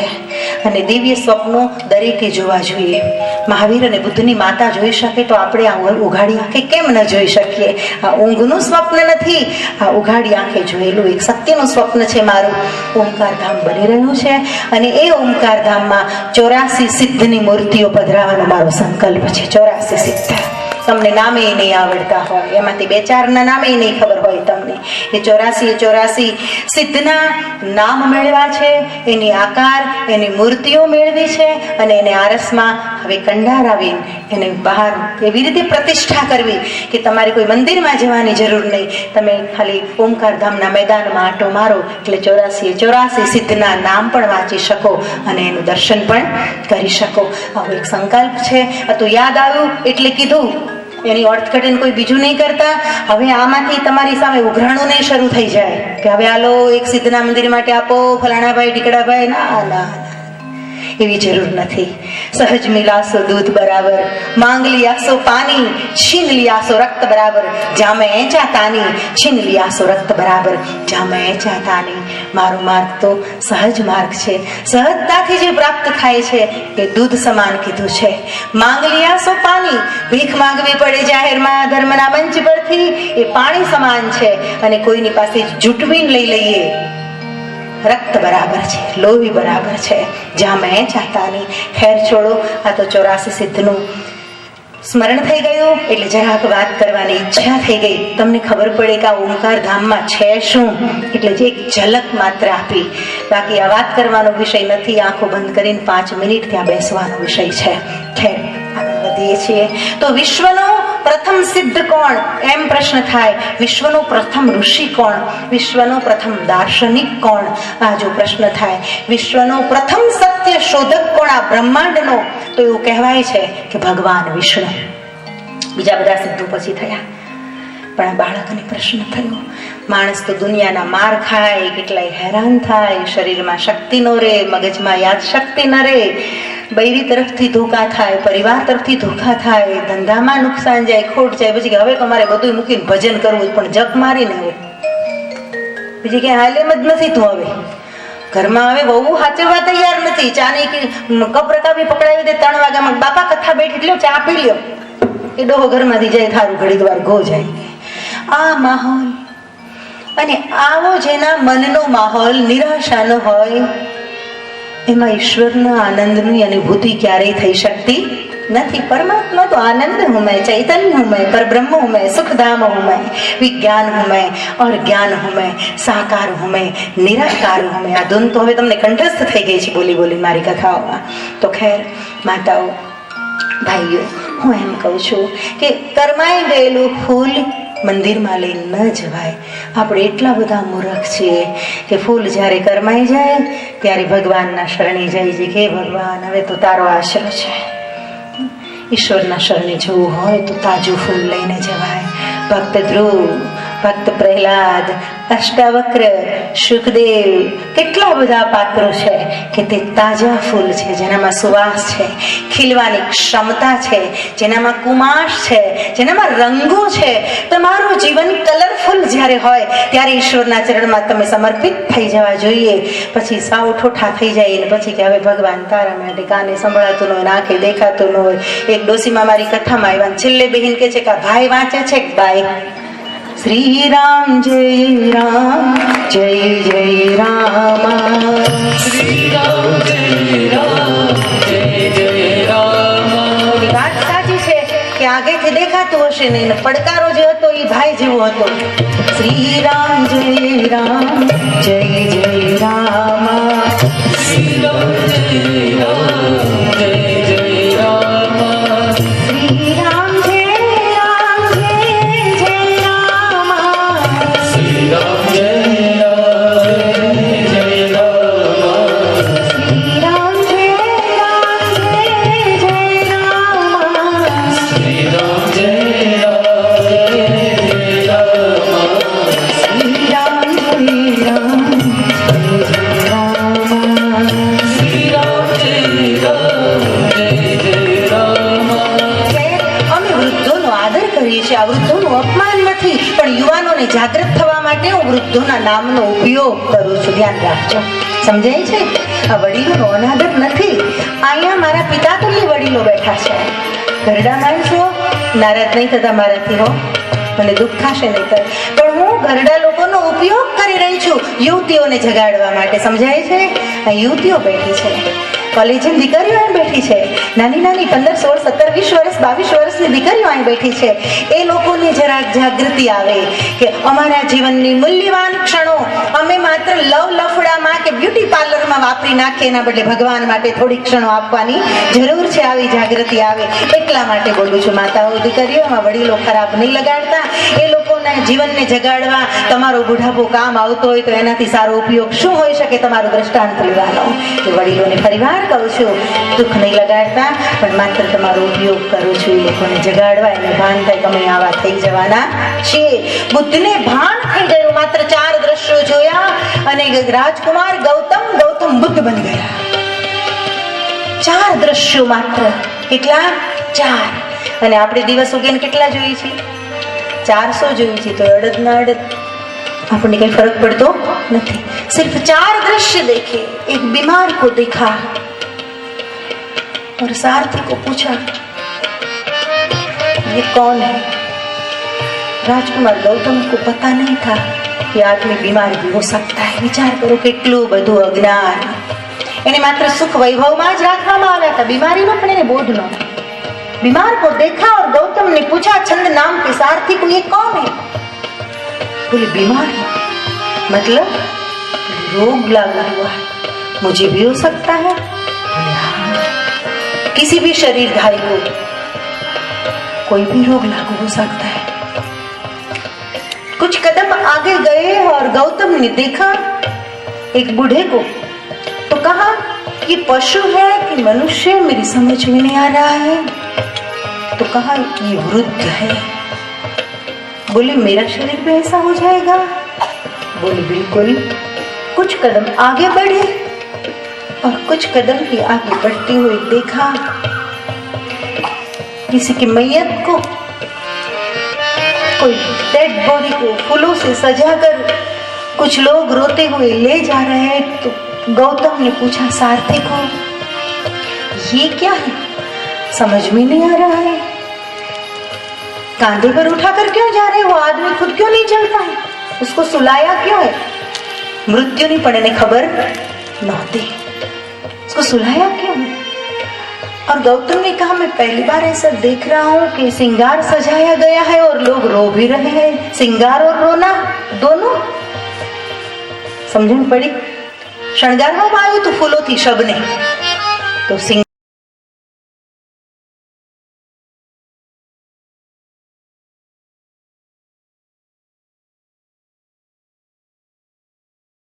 અને દિવ્ય સ્વપ્નો દરેકે જોવા જોઈએ. મહાવીર અને બુદ્ધની માતા જોઈ શકે તો આપણે આ ઉઘાડી આંખે કેમ ન જોઈ શકીએ? આ ઊંઘનું સ્વપ્ન નથી, આ ઉઘાડી આંખે જોયેલું એક સત્યનું સ્વપ્ન છે. મારું ઓમકાર ધામ બની રહ્યું છે અને એ ઓમકાર ધામમાં 84 સિદ્ધની મૂર્તિઓ પધરાવવાનો મારો સંકલ્પ છે. 84 સિદ્ધ તમને નામે નહીં આવડતા હોય, એમાંથી 2-4 નામે નહીં ખબર હોય તમને, એ 84 સિદ્ધના નામ મેળવ્યા છે, એની આકાર, એની મૂર્તિઓ મેળવી છે અને એને આરસમાં હવે કંડારાવીને એને બહાર એવી રીતે પ્રતિષ્ઠા કરવી કે તમારે કોઈ મંદિરમાં જવાની જરૂર નહીં, તમે ખાલી ઓમકાર ધામના મેદાનમાં આંટો મારો એટલે 84 સિદ્ધના નામ પણ વાંચી શકો અને એનું દર્શન પણ કરી શકો. આવો એક સંકલ્પ છે. આ તો યાદ આવ્યું એટલે કીધું, એની અર્થઘટન કોઈ બીજું નહીં કરતા. હવે આમાંથી તમારી સામે ઉઘરાણું નહીં શરૂ થઈ જાય કે હવે હાલો એક સિદ્ધના મંદિર માટે આપો ફલાણા ભાઈ ઢીકડા ભાઈ. ના ના, એવી જરૂર નથી. સહજ મિલાસો દૂધ બરાબર, માંગ લિયાસો પાણી, છીન લિયાસો રક્ત બરાબર, જામે એચા તાની, છીન લિયાસો રક્ત બરાબર, જામે એચા તાની. મારો માર્ગ તો સહજ માર્ગ છે, સહજતાથી જે પ્રાપ્ત થાય છે એ દૂધ સમાન કીધું છે. માંગ લિયાસો પાણી, ભીખ માંગવી પડે જાહેરમાં ધર્મના મંચ પરથી, એ પાણી સમાન છે. અને કોઈની પાસે જૂટવીને લઈ લઈએ, રક્ત બરાબર છે, લોહી બરાબર છે, જ્યાં મેં ચાહતા નહીં. ખેર છોડો, આ તો 84 સિદ્ધનું સ્મરણ થઈ ગયું એટલે જરાક વાત કરવાની ઈચ્છા થઈ ગઈ. તમને ખબર પડે કે આ ઓમકાર ધામમાં છે શું, એટલે જે એક ઝલક માત્ર આપી. બાકી આ વાત કરવાનો વિષય નથી, આંખો બંધ કરીને 5 મિનિટ ત્યાં બેસવાનો વિષય છે. ખેર આગળ વધીએ છીએ. તો વિશ્વનો પ્રથમ સિદ્ધ કોણ, એમ પ્રશ્ન થાય. વિશ્વનો પ્રથમ ઋષિ કોણ, વિશ્વનો પ્રથમ દાર્શનિક કોણ, આ જો પ્રશ્ન થાય. વિશ્વનો પ્રથમ સત્ય શોધક કોણ આ બ્રહ્માંડનો, તો એવું કહેવાય છે કે ભગવાન વિષ્ણુ. બીજા બધા સિદ્ધો પછી થયા, પણ આ બાળકને પ્રશ્ન થયો. માણસ તો દુનિયાના માર ખાય, કેટલાય હેરાન થાય, શરીરમાં શક્તિ ન રહે, મગજમાં યાદ શક્તિ ન રહે, બૈરી તરફથી ધોકા થાય, પરિવાર તરફથી ધોકા થાય, ધંધામાં નુકસાન જાય, ખોટ જાય, પછી કે હવે તો મારે બધું મૂકીને ભજન કરવું, પણ જપ મારીને હવે બીજી ક્યાંય હાલ એમ જ નથી. તું હવે ઘરમાં હવે બહુ હાચવવા તૈયાર નથી. ચાની કપ રકાબી પકડાવી દે 3 વાગ્યામાં, બાપા કથા બેઠી લ્યો, ચા પી લ્યો, એ ડોહો ઘરમાંથી જાય, થારું ઘડી વાર ગો જાય. આ માહોલ, અને આવો જેના મનનો માહોલ નિરાશાનો હોય, એમાં ઈશ્વરના આનંદની અનુભૂતિ ક્યારેય થઈ શકતી નથી. परमात्मा तो आनंद हूं मैं, चैतन्य हूं मैं, पर ब्रह्म हूं मैं, सुखधाम हूं मैं, विज्ञान हूं मैं और ज्ञान हूं मैं, साकार हूं मैं, निराकार हूं मैं. આ ધૂન તો હવે તમને કંઠસ્થ થઈ ગઈ છે બોલી બોલી મારી કથાઓમાં. તો ખેર માતાઓ, ભાઈઓ, હું એમ કહું છું કે કરમાઈ ગયેલું ફૂલ મંદિરમાં લઈ ન જવાય. આપણે એટલા બધા મૂર્ખ છીએ કે ફૂલ જ્યારે કરમાઈ જાય ત્યારે ભગવાનના શરણે જાય છે કે ભગવાન હવે તો તારો આશરો છે. ઈશ્વરના શરણે જવું હોય તો તાજું ફૂલ લઈને જવાય. ભક્ત ધ્રુવ, ભક્ત પ્રહલાદ, અષ્ટાવક્ર, સુખદેવ, કેટલા બધા પાત્રો છે કે તે તાજા ફૂલ છે, જેનામાં સુવાસ છે, ખીલવાની ક્ષમતા છે, જેનામાં કુમાશ છે, જેનામાં રંગો છે. તમારું જીવન કલરફુલ જ્યારે હોય ત્યારે ઈશ્વરના ચરણમાં તમે સમર્પિત થઈ જવા જોઈએ. પછી સાવ ઠોઠા થઈ જાય ને પછી કે હવે ભગવાન તારા માટે કાને સંભળાતું ન હોય, આંખે દેખાતું ન હોય. એક ડોસીમાં મારી કથામાં આવ્યા, છેલ્લે બહેન કે છે કે ભાઈ વાંચે છે કે બાઈ, શ્રી રામ જય રામ જય જય રામ, શ્રી રામ જય રામ જય જય રામ. વાત સાચી છે કે આગેથી દેખાતું હશે ને, પડકારો જે હતો એ ભાઈ જેવો હતો. શ્રી રામ જય રામ જય જય રામ, શ્રી રામ જય રામ જય જય રામ, શ્રી રામ જય રામ જય જય રામ, શ્રી રામ જય રામ જય રામ, શ્રી રામ જય રામ જય જય રામ, શ્રી રામ જય રામ જય રામ, શ્રી રામ જય રામ જય જય રામ. અમે વૃદ્ધોનો આદર કરીએ છીએ, આ વૃદ્ધોનું અપમાન નથી, પણ યુવાનોને જાગૃત થવા માટે હું વૃદ્ધોના નામનો ઉપયોગ કરું છું. ધ્યાન રાખજો, સમજાય છે? આ વડીલોનો અનાદર નથી. અહીંયા મારા પિતા તુલ્ય વડીલો બેઠા છે. ઘરડા માણસો નારાજ નહીં થતા મારાથી, હો, મને દુઃખ થશે નહીં, પણ હું ઘરડા લોકોનો ઉપયોગ કરી રહી છું યુવતીઓને જગાડવા માટે. સમજાય છે? આ યુવતીઓ બેઠી છે, કોલેજની દીકરીઓ અહીં બેઠી છે, નાની નાની 15, 16, 17, 20 વર્ષ, 22 વર્ષની દીકરીઓ અહીં બેઠી છે. એ લોકોને જરાક જાગૃતિ આવે કે અમારા જીવનની મૂલ્યવાન ક્ષણો અમે માત્ર લવ લફડામાં કે બ્યુટી પાર્લરમાં વાપરી નાખીએ, એના બદલે ભગવાન માટે થોડી ક્ષણો આપવાની જરૂર છે. આવી જાગૃતિ આવે એટલા માટે બોલું છું. માતાઓ, દીકરીઓ, એમાં વડીલો ખરાબ નહીં લગાડતા. એ લોકોના જીવનને જગાડવા તમારો બુઢાપો કામ આવતો હોય તો એનાથી સારો ઉપયોગ શું હોઈ શકે? તમારું દ્રષ્ટાંત લેવાનો. એ વડીલોને ફરીવાર કહું છું, દુઃખ નહીં લગાડતા, પણ માત્ર તમારો ઉપયોગ કરું છું એ લોકોને જગાડવા. એને ભાન થાય કે અમે આવા થઈ જવાના છીએ. બુદ્ધને ભાન થઈ ગયું, માત્ર 4 દ્રશ્યો જોયા અને રાજકુમાર ગૌતમ બુદ્ધ બની ગયા. 4 દ્રશ્યો માત્ર. કેટલા? 4. અને આપણે દિવસ ઉગીને કેટલા જોઈએ છીએ? 400 જોઈએ છીએ. તો અડદ ના અડદ આપણને કઈ फर्क पड़तो नहीं. सिर्फ 4 दृश्य देखे. एक बीमार को देखा और सारथी को पूछा ये कौन है? राजकुमार गौतम को पता नहीं था कि आदमी बीमार भी हो सकता है. विचार करो કેટલું બધું અજ્ઞાન. એને માત્ર સુખ વૈભવમાં જ રાખવામાં આવ્યા હતા, બીમારીનો પણ એને બોધ નહોતો. बीमार को देखा और गौतम ने पूछा छंद नाम के सारथी को ये कौन है? बोले बीमार मतलब रोग लगा हुआ है, मुझे भी हो सकता है. बोले हाँ, किसी भी शरीरधारी को कोई भी रोग लागू हो सकता है. कुछ कदम आगे गए और गौतम ने देखा एक बूढ़े को, तो कहा ये पशु है कि मनुष्य? मेरी समझ में नहीं आ रहा है. तो कहा ये वृद्ध है. बोले मेरा शरीर भी ऐसा हो जाएगा? बोले बिल्कुल. कुछ कदम आगे बढ़े और कुछ कदम ही आगे बढ़ते हुए देखा किसी की मैयत को, कोई डेड बॉडी को फूलों से सजाकर कुछ लोग रोते हुए ले जा रहे हैं। तो गौतम ने पूछा सारथी को, ये क्या है? समझ में नहीं आ रहा है, कांधे पर उठाकर क्यों जा रहे? वो आदमी खुद क्यों नहीं चलता है? उसको सुलाया क्यों है? मृत्यु नहीं पड़ने खबर नहोती, उसको सुलाया क्यों है? और गौतम ने कहा, मैं पहली बार ऐसा देख रहा हूं कि श्रृंगार सजाया गया है और लोग रो भी रहे हैं। श्रृंगार और रोना दोनों समझ में पड़ी। श्रृंगार में आयु तो फूलो थी शबने, तो